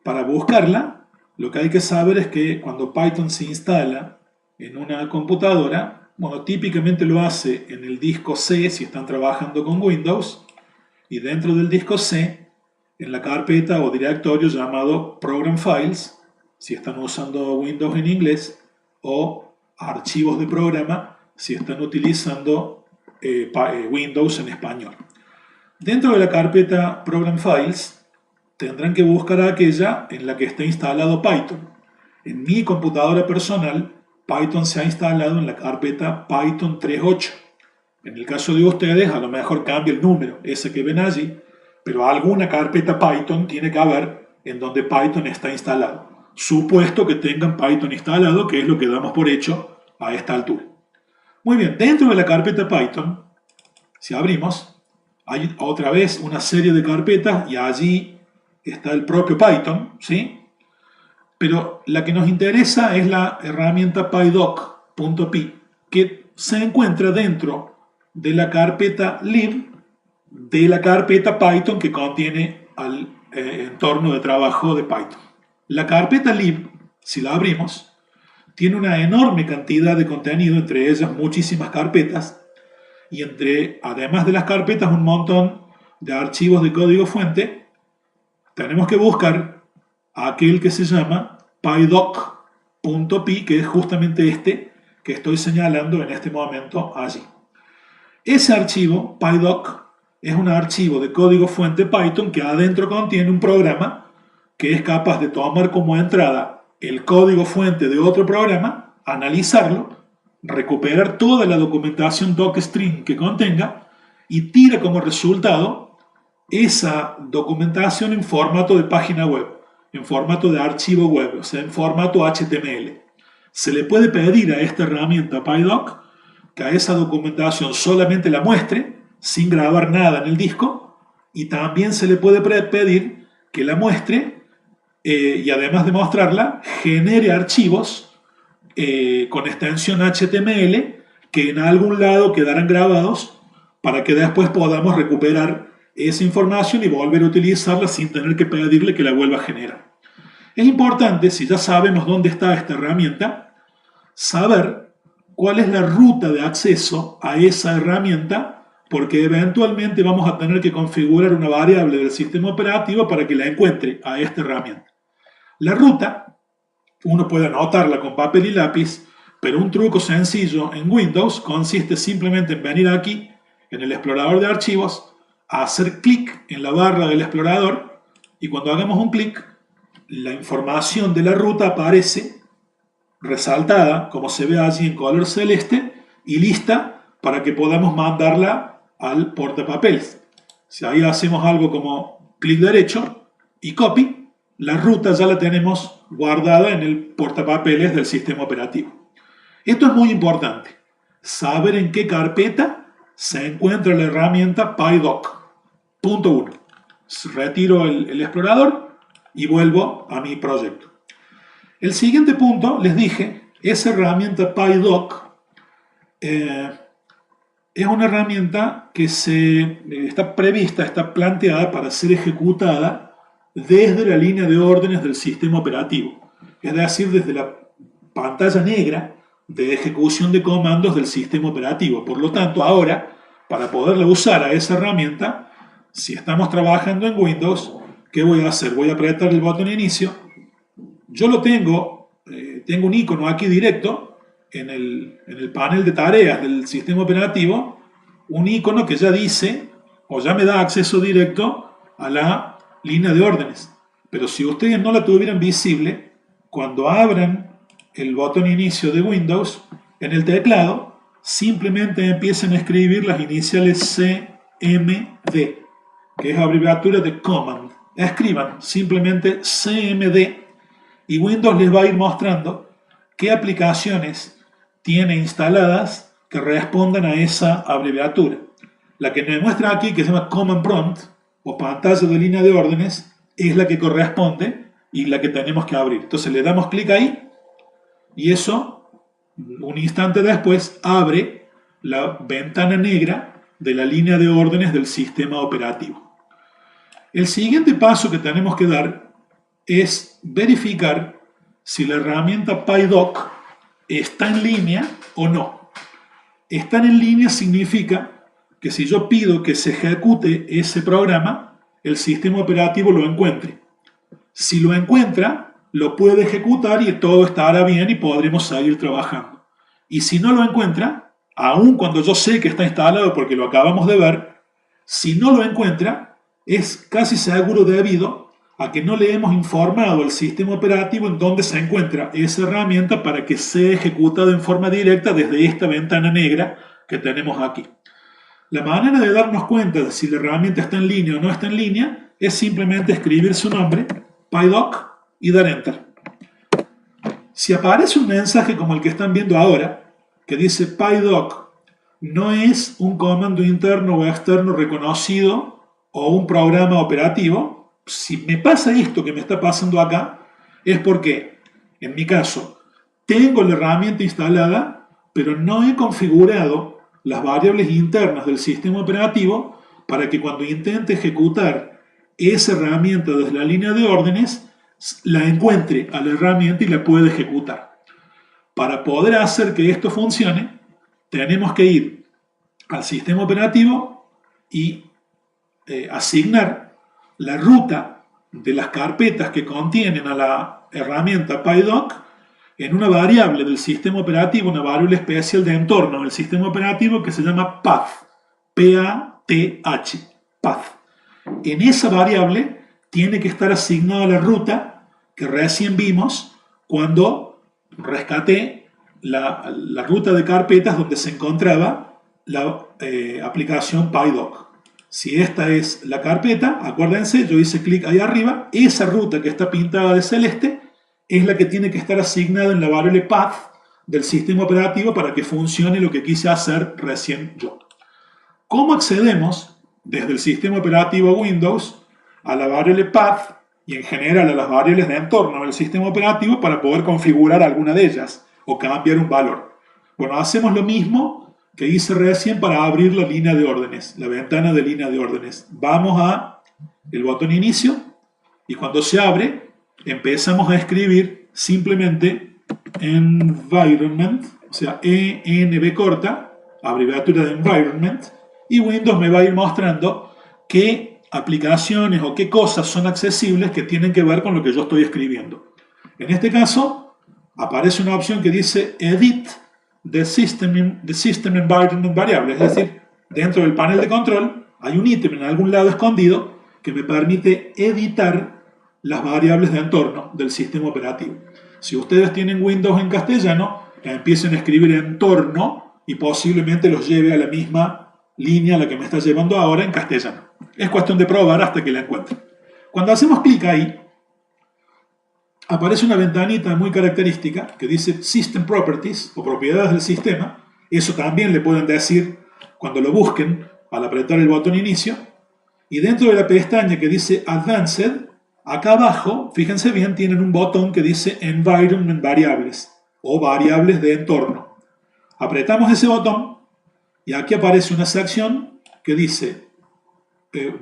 Para buscarla, lo que hay que saber es que cuando Python se instala en una computadora, bueno, típicamente lo hace en el disco C si están trabajando con Windows, y dentro del disco C, en la carpeta o directorio llamado Program Files, si están usando Windows en inglés, o archivos de programa, si están utilizando Windows en español. Dentro de la carpeta Program Files, tendrán que buscar aquella en la que está instalado Python. En mi computadora personal, Python se ha instalado en la carpeta Python 3.8. En el caso de ustedes, a lo mejor cambia el número, ese que ven allí, pero alguna carpeta Python tiene que haber en donde Python está instalado. Supuesto que tengan Python instalado, que es lo que damos por hecho a esta altura. Muy bien, dentro de la carpeta Python, si abrimos, hay otra vez una serie de carpetas y allí está el propio Python, ¿sí? Pero la que nos interesa es la herramienta pydoc.py, que se encuentra dentro de la carpeta lib de la carpeta Python que contiene al entorno de trabajo de Python. La carpeta lib, si la abrimos, tiene una enorme cantidad de contenido, entre ellas muchísimas carpetas, y además de las carpetas, un montón de archivos de código fuente. Tenemos que buscar aquel que se llama pydoc.py, que es justamente este que estoy señalando en este momento allí. Ese archivo, pydoc, es un archivo de código fuente Python que adentro contiene un programa que es capaz de tomar como entrada el código fuente de otro programa, analizarlo, recuperar toda la documentación docstring que contenga y tira como resultado esa documentación en formato de página web, en formato de archivo web, o sea, en formato HTML. Se le puede pedir a esta herramienta PyDoc que a esa documentación solamente la muestre, sin grabar nada en el disco, y también se le puede pedir que la muestre y además de mostrarla, genere archivos con extensión HTML que en algún lado quedarán grabados para que después podamos recuperar esa información y volver a utilizarla sin tener que pedirle que la vuelva a generar. Es importante, si ya sabemos dónde está esta herramienta, saber cuál es la ruta de acceso a esa herramienta, porque eventualmente vamos a tener que configurar una variable del sistema operativo para que la encuentre a esta herramienta. La ruta, uno puede anotarla con papel y lápiz, pero un truco sencillo en Windows consiste simplemente en venir aquí, en el explorador de archivos, a hacer clic en la barra del explorador y cuando hagamos un clic, la información de la ruta aparece resaltada, como se ve allí en color celeste, y lista para que podamos mandarla al portapapeles. Si ahí hacemos algo como clic derecho y copy, la ruta ya la tenemos guardada en el portapapeles del sistema operativo. Esto es muy importante, saber en qué carpeta se encuentra la herramienta PyDoc. Punto 1. Retiro el explorador y vuelvo a mi proyecto. El siguiente punto, les dije, esa herramienta PyDoc es una herramienta que está prevista, está planteada para ser ejecutada desde la línea de órdenes del sistema operativo, es decir, desde la pantalla negra de ejecución de comandos del sistema operativo. Por lo tanto, ahora, para poderla usar a esa herramienta, si estamos trabajando en Windows, ¿qué voy a hacer? Voy a apretar el botón inicio. Yo lo tengo un icono aquí directo en el panel de tareas del sistema operativo, un icono que ya dice o ya me da acceso directo a la línea de órdenes. Pero si ustedes no la tuvieran visible, cuando abran el botón inicio de Windows, en el teclado simplemente empiecen a escribir las iniciales CMD, que es abreviatura de Command. Escriban simplemente CMD y Windows les va a ir mostrando qué aplicaciones tiene instaladas que respondan a esa abreviatura. La que me muestra aquí, que se llama Command Prompt o pantalla de línea de órdenes, es la que corresponde y la que tenemos que abrir. Entonces le damos clic ahí y eso, un instante después, abre la ventana negra de la línea de órdenes del sistema operativo. El siguiente paso que tenemos que dar es verificar si la herramienta PyDoc está en línea o no. Estar en línea significa que si yo pido que se ejecute ese programa, el sistema operativo lo encuentre. Si lo encuentra, lo puede ejecutar y todo estará bien y podremos seguir trabajando. Y si no lo encuentra, aun cuando yo sé que está instalado porque lo acabamos de ver, si no lo encuentra, es casi seguro debido a que no le hemos informado al sistema operativo en dónde se encuentra esa herramienta para que sea ejecutada en forma directa desde esta ventana negra que tenemos aquí. La manera de darnos cuenta de si la herramienta está en línea o no está en línea es simplemente escribir su nombre, PyDoc, y dar Enter. Si aparece un mensaje como el que están viendo ahora, que dice PyDoc no es un comando interno o externo reconocido o un programa operativo, si me pasa esto que me está pasando acá, es porque, en mi caso, tengo la herramienta instalada, pero no he configurado las variables internas del sistema operativo para que cuando intente ejecutar esa herramienta desde la línea de órdenes, la encuentre a la herramienta y la pueda ejecutar. Para poder hacer que esto funcione, tenemos que ir al sistema operativo y asignar la ruta de las carpetas que contienen a la herramienta PyDoc en una variable del sistema operativo, una variable especial de entorno del sistema operativo que se llama path, P-A-T-H, path. En esa variable tiene que estar asignada la ruta que recién vimos cuando rescaté la ruta de carpetas donde se encontraba la aplicación PyDoc. Si esta es la carpeta, acuérdense, yo hice clic ahí arriba, esa ruta que está pintada de celeste es la que tiene que estar asignada en la variable path del sistema operativo para que funcione lo que quise hacer recién yo. ¿Cómo accedemos desde el sistema operativo Windows a la variable path y en general a las variables de entorno del sistema operativo para poder configurar alguna de ellas o cambiar un valor? Bueno, hacemos lo mismo que hice recién para abrir la línea de órdenes, la ventana de línea de órdenes. Vamos a el botón inicio y cuando se abre empezamos a escribir simplemente environment, o sea, ENV corta, abreviatura de environment, y Windows me va a ir mostrando qué aplicaciones o qué cosas son accesibles que tienen que ver con lo que yo estoy escribiendo. En este caso aparece una opción que dice Edit the System Environment Variable, es decir, dentro del panel de control hay un ítem en algún lado escondido que me permite editar las variables de entorno del sistema operativo. Si ustedes tienen Windows en castellano, empiecen a escribir entorno y posiblemente los lleve a la misma línea a la que me está llevando ahora en castellano. Es cuestión de probar hasta que la encuentren. Cuando hacemos clic ahí, aparece una ventanita muy característica que dice System Properties o propiedades del sistema. Eso también le pueden decir cuando lo busquen al apretar el botón inicio. Y dentro de la pestaña que dice Advanced, acá abajo, fíjense bien, tienen un botón que dice Environment Variables o variables de entorno. Apretamos ese botón y aquí aparece una sección que dice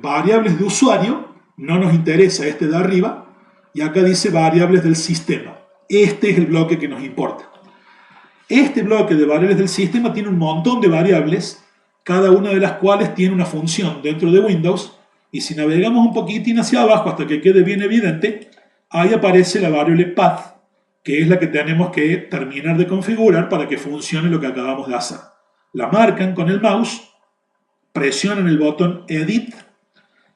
variables de usuario, no nos interesa este de arriba, y acá dice variables del sistema. Este es el bloque que nos importa. Este bloque de variables del sistema tiene un montón de variables, cada una de las cuales tiene una función dentro de Windows, y si navegamos un poquitín hacia abajo hasta que quede bien evidente, ahí aparece la variable path, que es la que tenemos que terminar de configurar para que funcione lo que acabamos de hacer. La marcan con el mouse, presionan el botón Edit,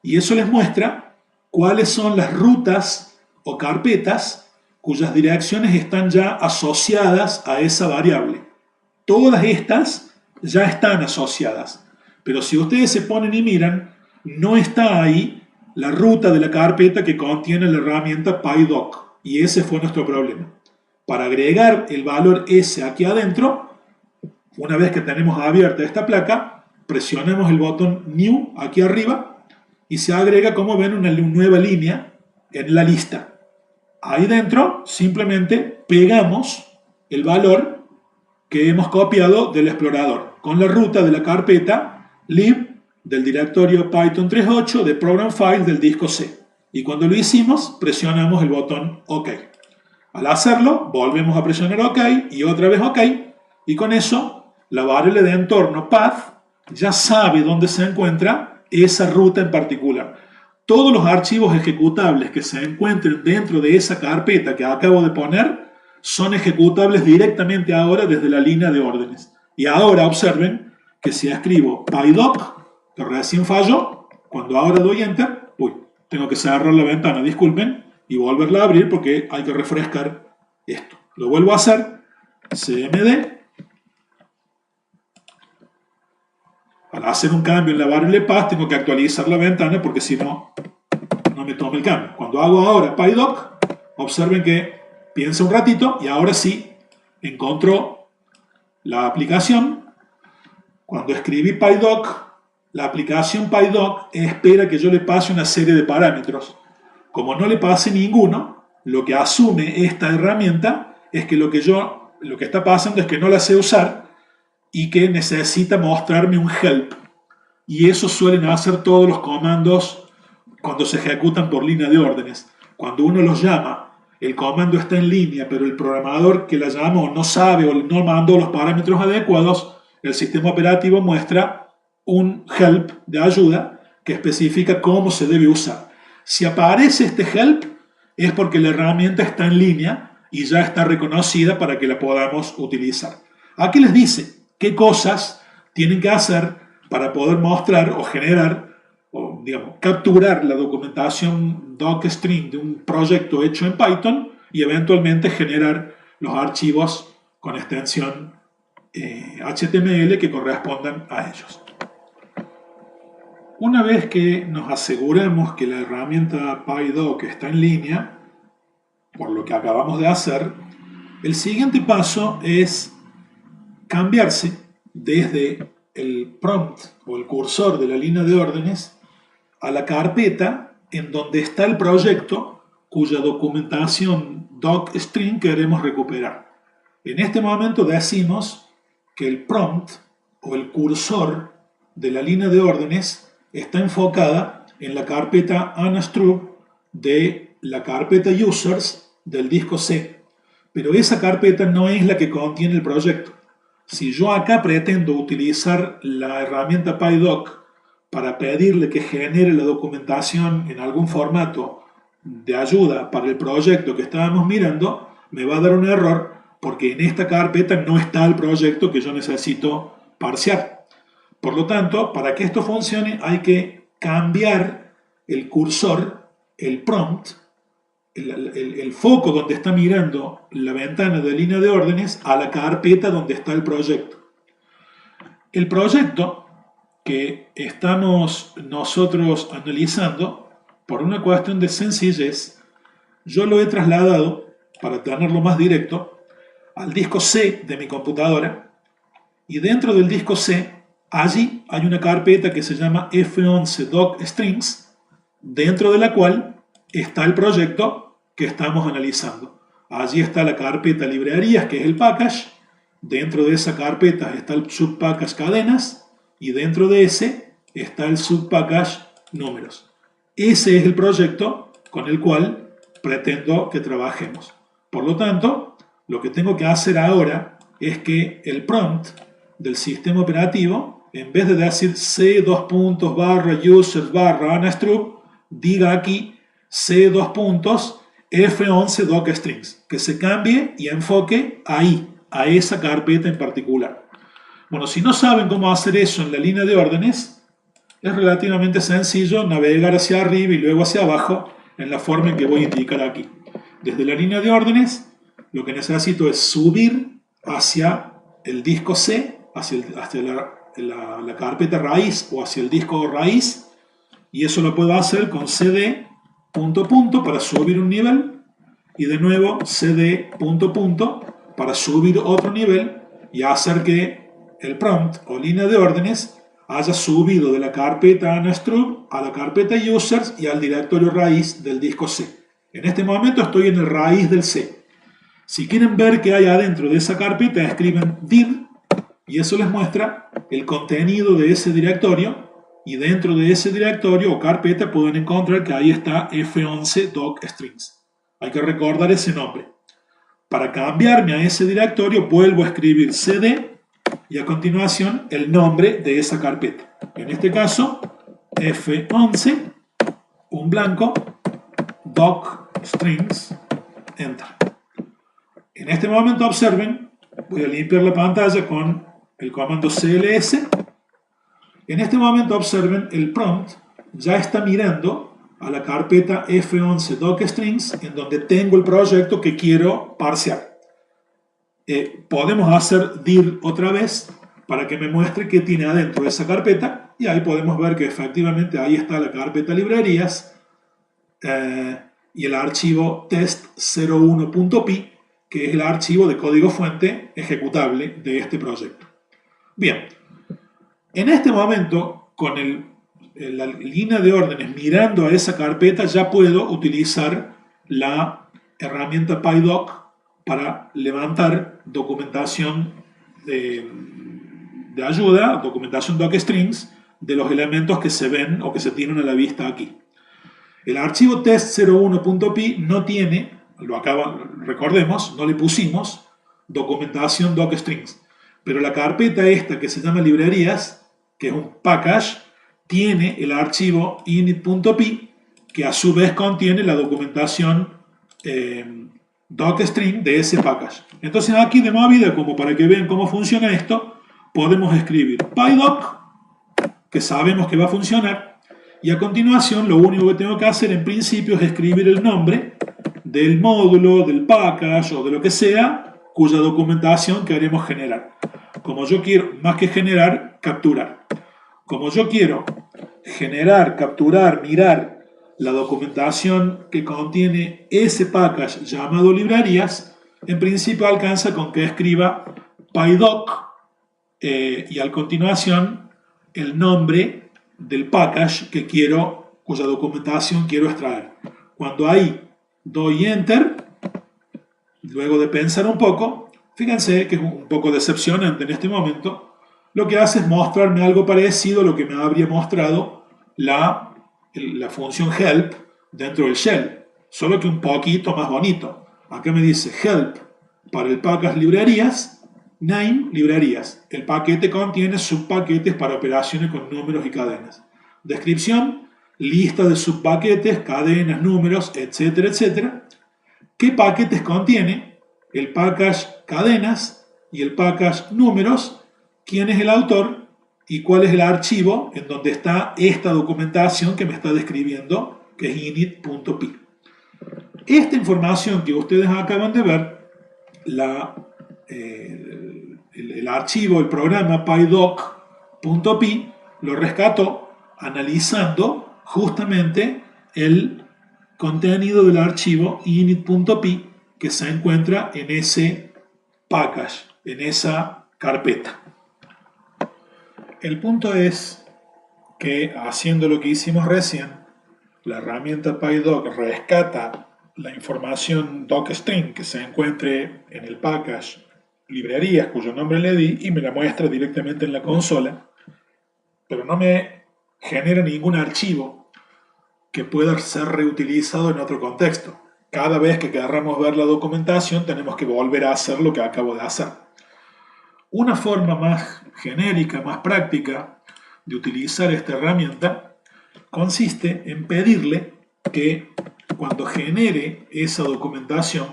y eso les muestra cuáles son las rutas o carpetas cuyas direcciones están ya asociadas a esa variable. Todas estas ya están asociadas, pero si ustedes se ponen y miran, no está ahí la ruta de la carpeta que contiene la herramienta PyDoc, y ese fue nuestro problema. Para agregar el valor S aquí adentro, una vez que tenemos abierta esta placa, presionamos el botón New aquí arriba y se agrega, como ven, una nueva línea en la lista. Ahí dentro simplemente pegamos el valor que hemos copiado del explorador con la ruta de la carpeta lib del directorio Python 3.8 de Program Files del disco C. Y cuando lo hicimos, presionamos el botón OK. Al hacerlo, volvemos a presionar OK y otra vez OK. Y con eso, la variable de entorno path ya sabe dónde se encuentra esa ruta en particular. Todos los archivos ejecutables que se encuentren dentro de esa carpeta que acabo de poner son ejecutables directamente ahora desde la línea de órdenes. Y ahora observen que si escribo PyDoc, que recién falló, cuando ahora doy Enter, tengo que cerrar la ventana, disculpen, y volverla a abrir porque hay que refrescar esto. Lo vuelvo a hacer, CMD. Al hacer un cambio en la variable path tengo que actualizar la ventana porque si no, no me toma el cambio. Cuando hago ahora PyDoc, observen que piensa un ratito y ahora sí encontró la aplicación. Cuando escribí PyDoc, la aplicación PyDoc espera que yo le pase una serie de parámetros. Como no le pase ninguno, lo que asume esta herramienta es que lo que está pasando es que no la sé usar y que necesita mostrarme un help. Y eso suelen hacer todos los comandos cuando se ejecutan por línea de órdenes. Cuando uno los llama, el comando está en línea, pero el programador que la llamó no sabe o no mandó los parámetros adecuados, el sistema operativo muestra un help de ayuda que especifica cómo se debe usar. Si aparece este help, es porque la herramienta está en línea y ya está reconocida para que la podamos utilizar. Aquí les dice qué cosas tienen que hacer para poder mostrar o generar o, digamos, capturar la documentación docstring de un proyecto hecho en Python y eventualmente generar los archivos con extensión HTML que correspondan a ellos. Una vez que nos aseguremos que la herramienta PyDoc está en línea, por lo que acabamos de hacer, el siguiente paso es cambiarse desde el prompt o el cursor de la línea de órdenes a la carpeta en donde está el proyecto cuya documentación docstring queremos recuperar. En este momento decimos que el prompt o el cursor de la línea de órdenes está enfocada en la carpeta unstruct de la carpeta users del disco C, pero esa carpeta no es la que contiene el proyecto. Si yo acá pretendo utilizar la herramienta PyDoc para pedirle que genere la documentación en algún formato de ayuda para el proyecto que estábamos mirando, me va a dar un error porque en esta carpeta no está el proyecto que yo necesito parsear. Por lo tanto, para que esto funcione hay que cambiar el cursor, el prompt, el foco donde está mirando la ventana de línea de órdenes a la carpeta donde está el proyecto. El proyecto que estamos nosotros analizando, por una cuestión de sencillez, yo lo he trasladado, para tenerlo más directo, al disco C de mi computadora, y dentro del disco C, allí hay una carpeta que se llama F11 docstrings, dentro de la cual está el proyecto que estamos analizando. Allí está la carpeta librerías, que es el package. Dentro de esa carpeta está el subpackage cadenas y dentro de ese está el subpackage números. Ese es el proyecto con el cual pretendo que trabajemos. Por lo tanto, lo que tengo que hacer ahora es que el prompt del sistema operativo, en vez de decir c users unstruct, diga aquí c f11 docstrings, que se cambie y enfoque ahí, a esa carpeta en particular. Bueno, si no saben cómo hacer eso en la línea de órdenes, es relativamente sencillo navegar hacia arriba y luego hacia abajo en la forma en que voy a indicar aquí. Desde la línea de órdenes, lo que necesito es subir hacia el disco C, hacia la carpeta raíz o hacia el disco raíz, y eso lo puedo hacer con cd ... para subir un nivel y de nuevo cd ... para subir otro nivel y hacer que el prompt o línea de órdenes haya subido de la carpeta unstruct a la carpeta users y al directorio raíz del disco C. En este momento estoy en el raíz del C. Si quieren ver qué hay adentro de esa carpeta, escriben dir y eso les muestra el contenido de ese directorio, y dentro de ese directorio o carpeta pueden encontrar que ahí está F11 docstrings. Hay que recordar ese nombre. Para cambiarme a ese directorio vuelvo a escribir cd y a continuación el nombre de esa carpeta. En este caso, F11, un blanco, docstrings, enter. En este momento observen, voy a limpiar la pantalla con el comando cls. En este momento observen, el prompt ya está mirando a la carpeta F11 docstrings en donde tengo el proyecto que quiero parsear. Podemos hacer dir otra vez para que me muestre qué tiene adentro de esa carpeta y ahí podemos ver que efectivamente ahí está la carpeta librerías y el archivo test01.py, que es el archivo de código fuente ejecutable de este proyecto. Bien. En este momento, con la línea de órdenes mirando a esa carpeta, ya puedo utilizar la herramienta PyDoc para levantar documentación de ayuda, documentación docstrings, de los elementos que se ven o que se tienen a la vista aquí. El archivo test01.py no tiene, recordemos, no le pusimos documentación docstrings, pero la carpeta esta que se llama librerías, que es un package, tiene el archivo init.py que a su vez contiene la documentación docstring de ese package. Entonces aquí de movida, como para que vean cómo funciona esto, podemos escribir pydoc, que sabemos que va a funcionar, y a continuación lo único que tengo que hacer en principio es escribir el nombre del módulo, del package o de lo que sea, cuya documentación queremos generar. Como yo quiero, más que generar, capturar. Como yo quiero generar, capturar, mirar la documentación que contiene ese package llamado librerías, en principio alcanza con que escriba pydoc y a continuación el nombre del package que quiero, cuya documentación quiero extraer. Cuando ahí doy enter, luego de pensar un poco, fíjense que es un poco decepcionante en este momento, lo que hace es mostrarme algo parecido a lo que me habría mostrado la función help dentro del shell, solo que un poquito más bonito. Acá me dice help para el package librerías, name librerías. El paquete contiene subpaquetes para operaciones con números y cadenas. Descripción, lista de subpaquetes, cadenas, números, etcétera, etcétera. ¿Qué paquetes contiene? El package cadenas y el package números. ¿Quién es el autor y cuál es el archivo en donde está esta documentación que me está describiendo, que es init.py? Esta información que ustedes acaban de ver, el archivo, el programa pydoc.py, lo rescató analizando justamente el contenido del archivo init.py que se encuentra en ese package, en esa carpeta. El punto es que haciendo lo que hicimos recién, la herramienta pydoc rescata la información docstring que se encuentre en el package librerías cuyo nombre le di y me la muestra directamente en la consola, pero no me genera ningún archivo que pueda ser reutilizado en otro contexto. Cada vez que queramos ver la documentación tenemos que volver a hacer lo que acabo de hacer. Una forma más genérica, más práctica de utilizar esta herramienta consiste en pedirle que cuando genere esa documentación,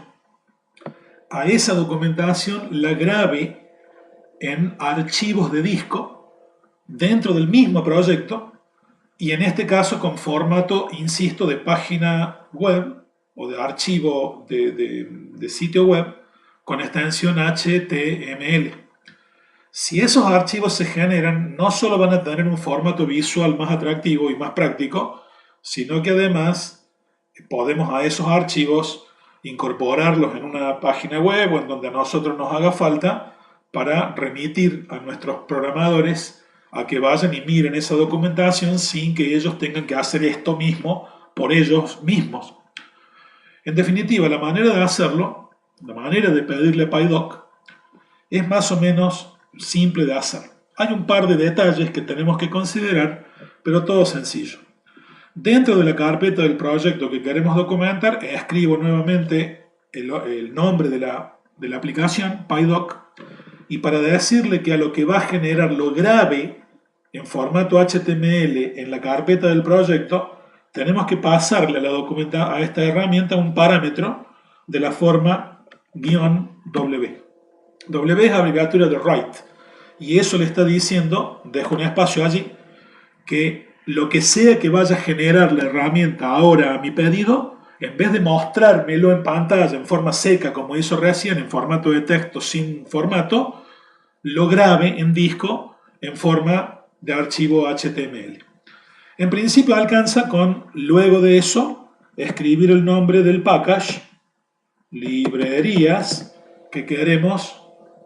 a esa documentación la grabe en archivos de disco dentro del mismo proyecto y en este caso con formato, insisto, de página web o de archivo de sitio web con extensión HTML. Si esos archivos se generan, no solo van a tener un formato visual más atractivo y más práctico, sino que además podemos a esos archivos incorporarlos en una página web o en donde a nosotros nos haga falta para remitir a nuestros programadores a que vayan y miren esa documentación sin que ellos tengan que hacer esto mismo por ellos mismos. En definitiva, la manera de hacerlo, la manera de pedirle a pydoc, es más o menos simple de hacer. Hay un par de detalles que tenemos que considerar, pero todo sencillo. Dentro de la carpeta del proyecto que queremos documentar, escribo nuevamente el nombre de la aplicación, pydoc, y para decirle que a lo que va a generar lo grabe en formato HTML en la carpeta del proyecto, tenemos que pasarle a esta herramienta un parámetro de la forma -w. W es abreviatura de write y eso le está diciendo, dejo un espacio allí, que lo que sea que vaya a generar la herramienta ahora a mi pedido, en vez de mostrármelo en pantalla en forma seca como hizo recién en formato de texto sin formato, lo grabe en disco en forma de archivo HTML. En principio alcanza con, luego de eso, escribir el nombre del package, librerías, que queremos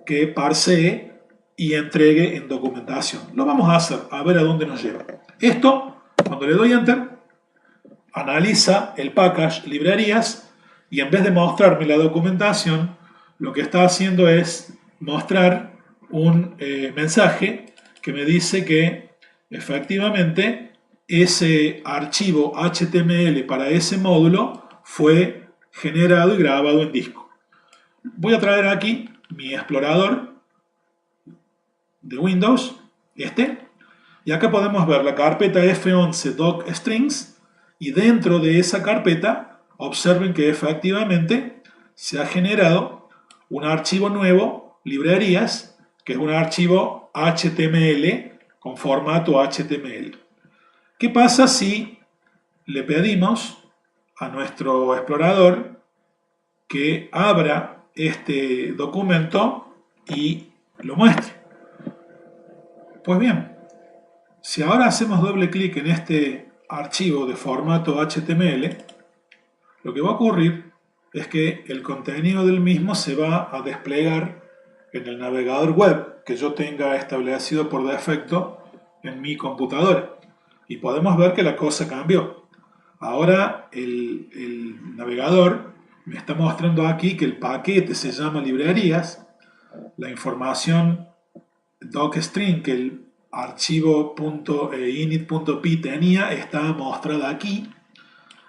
que parsee y entregue en documentación. Lo vamos a hacer, a ver a dónde nos lleva. Esto, cuando le doy Enter, analiza el package librerías y en vez de mostrarme la documentación, lo que está haciendo es mostrar un mensaje que me dice que efectivamente ese archivo HTML para ese módulo fue generado y grabado en disco. Voy a traer aquí mi explorador de Windows, y acá podemos ver la carpeta F11 docstrings y dentro de esa carpeta observen que efectivamente se ha generado un archivo nuevo, librerías, que es un archivo HTML con formato HTML. ¿Qué pasa si le pedimos a nuestro explorador que abra este documento y lo muestre? Pues bien, si ahora hacemos doble clic en este archivo de formato HTML, lo que va a ocurrir es que el contenido del mismo se va a desplegar en el navegador web que yo tenga establecido por defecto en mi computadora. Y podemos ver que la cosa cambió. Ahora el navegador me está mostrando aquí que el paquete se llama librerías, la información docstring que el archivo .init.py tenía está mostrada aquí.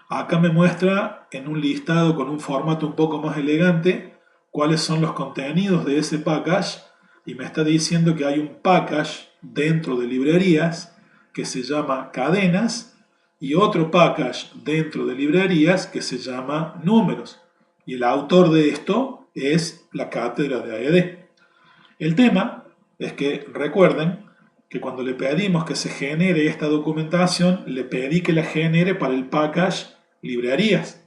Acá me muestra en un listado con un formato un poco más elegante cuáles son los contenidos de ese package y me está diciendo que hay un package dentro de librerías que se llama cadenas y otro package dentro de librerías que se llama números. Y el autor de esto es la cátedra de AED. El tema es que recuerden que cuando le pedimos que se genere esta documentación, le pedí que la genere para el package librerías.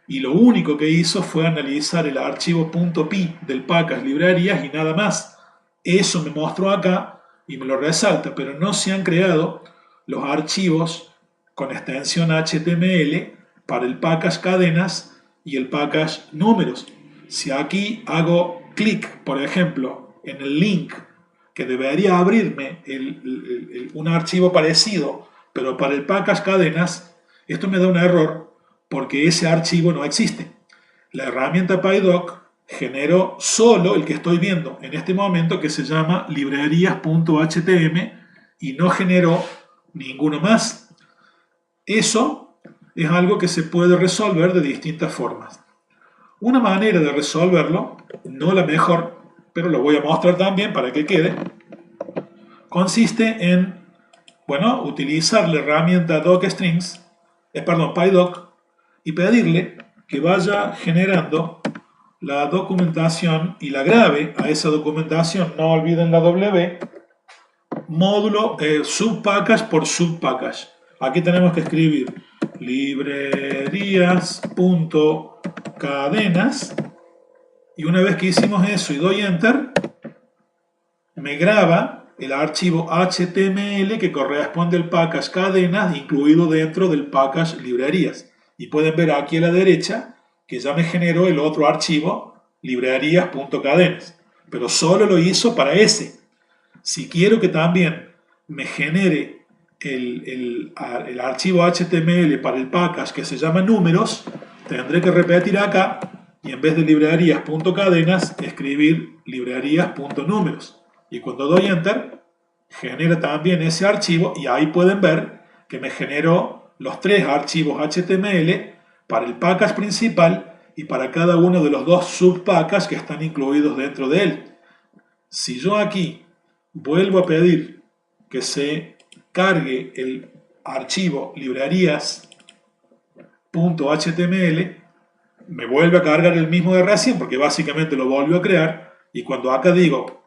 Y lo único que hizo fue analizar el archivo .py del package librerías y nada más. Eso me mostró acá y me lo resalta, pero no se han creado los archivos con extensión HTML para el package cadenas y el package números. Si aquí hago clic, por ejemplo, en el link que debería abrirme un archivo parecido, pero para el package cadenas, esto me da un error porque ese archivo no existe. La herramienta PyDoc generó solo el que estoy viendo en este momento, que se llama librerías.htm, y no generó ninguno más. Eso es algo que se puede resolver de distintas formas. Una manera de resolverlo, no la mejor, pero lo voy a mostrar también para que quede, consiste en, bueno, utilizar la herramienta PyDoc y pedirle que vaya generando la documentación y la grabe a esa documentación, no olviden la W, módulo subpackage por subpackage. Aquí tenemos que escribir librerías.cadenas y una vez que hicimos eso y doy enter, me graba el archivo HTML que corresponde al package cadenas incluido dentro del package librerías. Y pueden ver aquí a la derecha que ya me generó el otro archivo librerías.cadenas, pero solo lo hizo para ese. Si quiero que también me genere el archivo HTML para el package que se llama números, tendré que repetir acá y en vez de librerías.cadenas escribir librerías.números. Y cuando doy enter, genera también ese archivo y ahí pueden ver que me generó los tres archivos HTML para el package principal y para cada uno de los dos subpackages que están incluidos dentro de él. Si yo aquí vuelvo a pedir que se cargue el archivo librerías.html, me vuelve a cargar el mismo de recién porque básicamente lo volvió a crear y cuando acá digo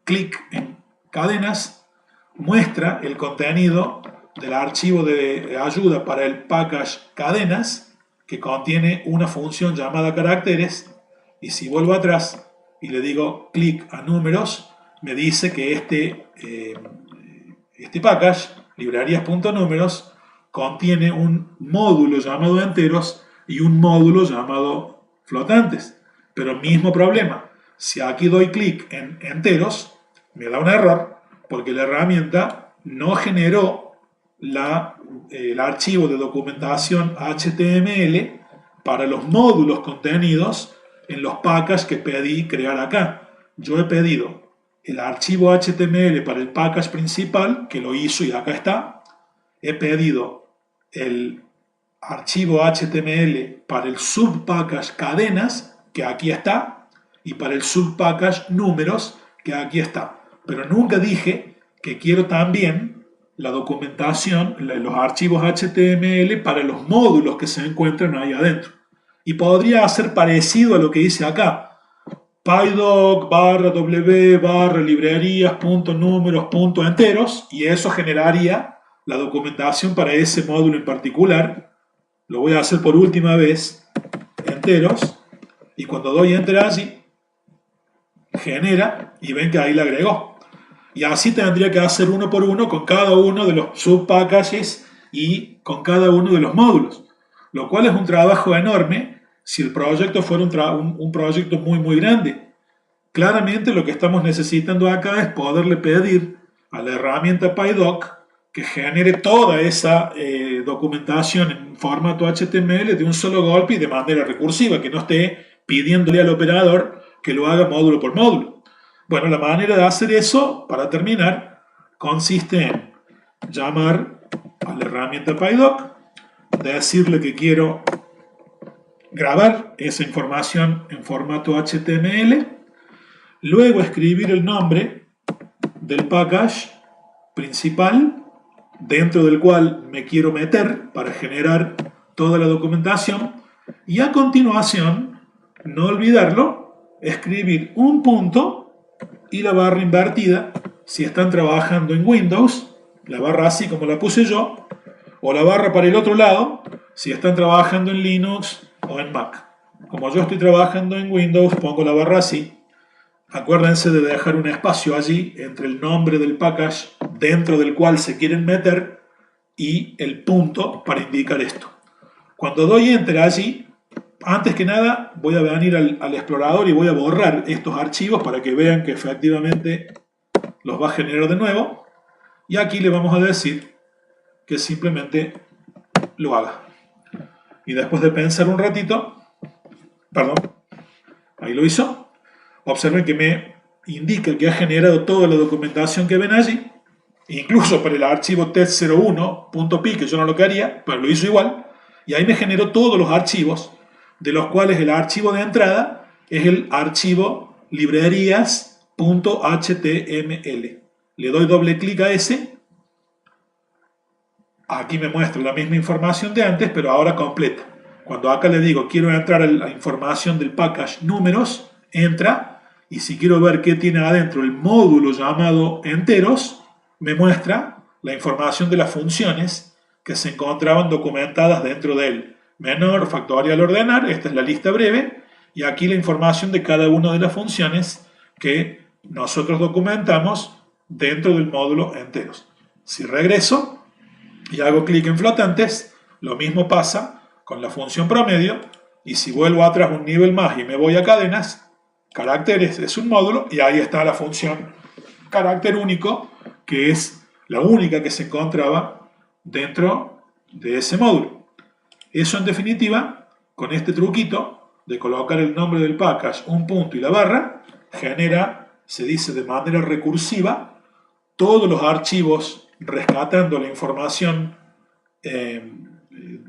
clic en cadenas, muestra el contenido del archivo de ayuda para el package cadenas que contiene una función llamada caracteres y si vuelvo atrás y le digo clic a números, me dice que este package, librerías.números, contiene un módulo llamado enteros y un módulo llamado flotantes. Pero mismo problema, si aquí doy clic en enteros, me da un error porque la herramienta no generó el archivo de documentación HTML para los módulos contenidos en los packages que pedí crear acá. Yo he pedido el archivo HTML para el package principal, que lo hizo y acá está. He pedido el archivo HTML para el subpackage cadenas, que aquí está, y para el subpackage números, que aquí está. Pero nunca dije que quiero también la documentación, los archivos HTML para los módulos que se encuentran ahí adentro. Y podría hacer parecido a lo que dice acá. PyDoc /w librerías números enteros, y eso generaría la documentación para ese módulo en particular. Lo voy a hacer por última vez, enteros, y cuando doy enter allí, genera, y ven que ahí le agregó. Y así tendría que hacer uno por uno con cada uno de los subpackages y con cada uno de los módulos, lo cual es un trabajo enorme si el proyecto fuera un proyecto muy grande. Claramente lo que estamos necesitando acá es poderle pedir a la herramienta PyDoc que genere toda esa documentación en formato HTML de un solo golpe y de manera recursiva, que no esté pidiéndole al operador que lo haga módulo por módulo. Bueno, la manera de hacer eso, para terminar, consiste en llamar a la herramienta PyDoc, decirle que quiero grabar esa información en formato HTML, luego escribir el nombre del package principal dentro del cual me quiero meter para generar toda la documentación, y a continuación, no olvidarlo, escribir un punto y la barra invertida si están trabajando en Windows, la barra así como la puse yo, o la barra para el otro lado si están trabajando en Linux o en Mac. Como yo estoy trabajando en Windows, pongo la barra así. Acuérdense de dejar un espacio allí entre el nombre del package dentro del cual se quieren meter y el punto para indicar esto. Cuando doy enter allí, antes que nada voy a venir al explorador y voy a borrar estos archivos para que vean que efectivamente los va a generar de nuevo. Y aquí le vamos a decir que simplemente lo haga. Y después de pensar un ratito, perdón, ahí lo hizo. Observen que me indica que ha generado toda la documentación que ven allí, incluso para el archivo test01.py, que yo no lo quería, pero lo hizo igual, y ahí me generó todos los archivos, de los cuales el archivo de entrada es el archivo librerías.html. Le doy doble clic a ese, aquí me muestra la misma información de antes, pero ahora completa. Cuando acá le digo quiero entrar a la información del package números, entra. Y si quiero ver qué tiene adentro el módulo llamado enteros, me muestra la información de las funciones que se encontraban documentadas dentro de él. Menor, factorial, ordenar, esta es la lista breve, y aquí la información de cada una de las funciones que nosotros documentamos dentro del módulo enteros. Si regreso y hago clic en flotantes, lo mismo pasa con la función promedio, y si vuelvo atrás un nivel más y me voy a cadenas, caracteres es un módulo, y ahí está la función carácter único, que es la única que se encontraba dentro de ese módulo. Eso en definitiva, con este truquito de colocar el nombre del package, un punto y la barra, genera, se dice de manera recursiva, todos los archivos rescatando la información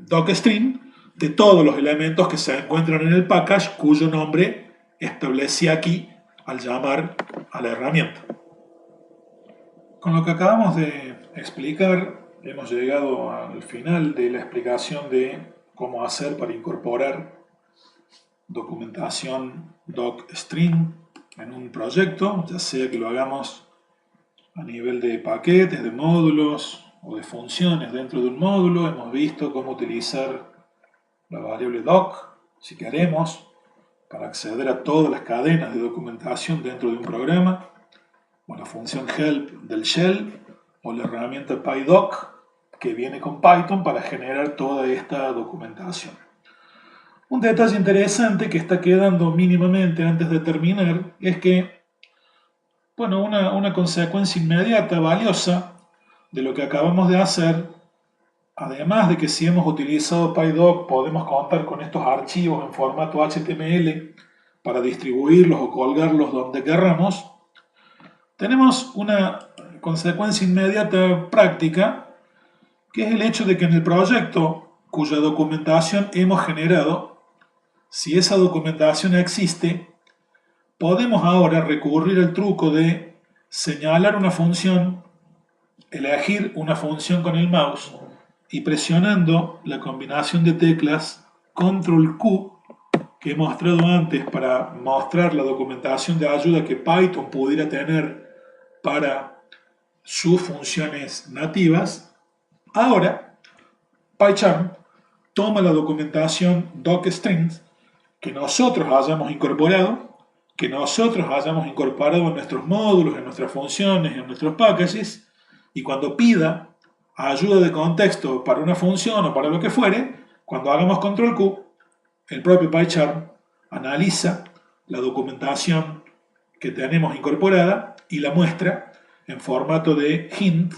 docstring de todos los elementos que se encuentran en el package, cuyo nombre establecí aquí al llamar a la herramienta. Con lo que acabamos de explicar, hemos llegado al final de la explicación de cómo hacer para incorporar documentación docstring en un proyecto, ya sea que lo hagamos a nivel de paquetes, de módulos o de funciones dentro de un módulo. Hemos visto cómo utilizar la variable doc, si queremos, para acceder a todas las cadenas de documentación dentro de un programa, o la función help del shell, o la herramienta PyDoc, que viene con Python para generar toda esta documentación. Un detalle interesante que está quedando mínimamente antes de terminar es que, bueno, una consecuencia inmediata, valiosa, de lo que acabamos de hacer, además de que si hemos utilizado PyDoc podemos contar con estos archivos en formato HTML para distribuirlos o colgarlos donde querramos, tenemos una consecuencia inmediata práctica, que es el hecho de que en el proyecto cuya documentación hemos generado, si esa documentación existe, podemos ahora recurrir al truco de señalar una función elegir una función con el mouse y presionando la combinación de teclas Control Q que he mostrado antes para mostrar la documentación de ayuda que Python pudiera tener para sus funciones nativas, ahora PyCharm toma la documentación docstrings que nosotros hayamos incorporado, en nuestros módulos, en nuestras funciones, en nuestros packages, y cuando pida ayuda de contexto para una función o para lo que fuere, cuando hagamos control Q, el propio PyCharm analiza la documentación que tenemos incorporada y la muestra en formato de hint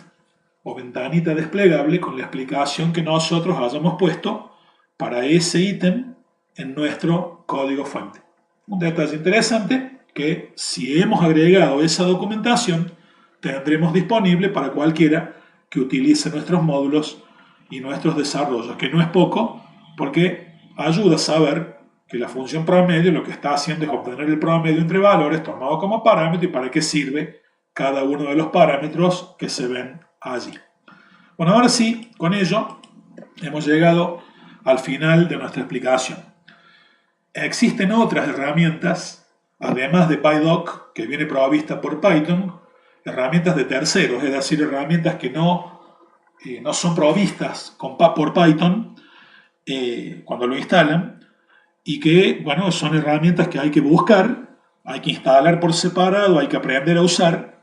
o ventanita desplegable con la explicación que nosotros hayamos puesto para ese ítem en nuestro código fuente. Un detalle interesante que si hemos agregado esa documentación tendremos disponible para cualquiera que utilice nuestros módulos y nuestros desarrollos, que no es poco porque ayuda a saber que la función promedio lo que está haciendo es obtener el promedio entre valores tomado como parámetro y para qué sirve cada uno de los parámetros que se ven allí. Bueno, ahora sí, con ello hemos llegado al final de nuestra explicación. Existen otras herramientas, además de PyDoc, que viene provista por Python, herramientas de terceros, es decir, herramientas que no son provistas por Python cuando lo instalan, y que, bueno, son herramientas que hay que buscar, hay que instalar por separado, hay que aprender a usar,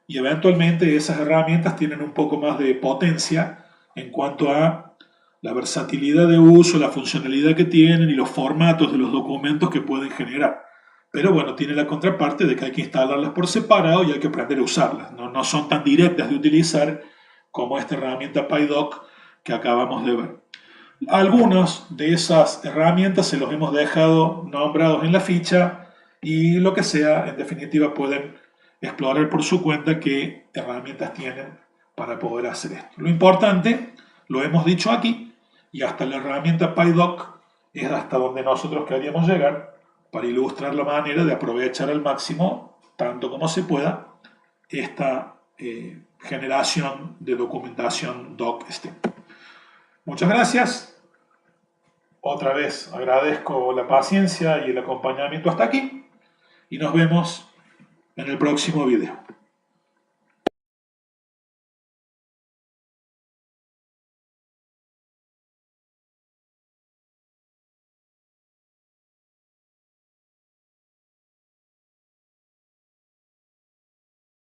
y eventualmente esas herramientas tienen un poco más de potencia en cuanto a la versatilidad de uso, la funcionalidad que tienen y los formatos de los documentos que pueden generar. Pero bueno, tiene la contraparte de que hay que instalarlas por separado y hay que aprender a usarlas. No son tan directas de utilizar como esta herramienta PyDoc que acabamos de ver. Algunas de esas herramientas se los hemos dejado nombrados en la ficha y lo que sea, en definitiva, pueden explorar por su cuenta qué herramientas tienen para poder hacer esto. Lo importante, lo hemos dicho aquí, y hasta la herramienta PyDoc es hasta donde nosotros queríamos llegar para ilustrar la manera de aprovechar al máximo, tanto como se pueda, esta generación de documentación docstring. Muchas gracias. Otra vez agradezco la paciencia y el acompañamiento hasta aquí y nos vemos en el próximo video.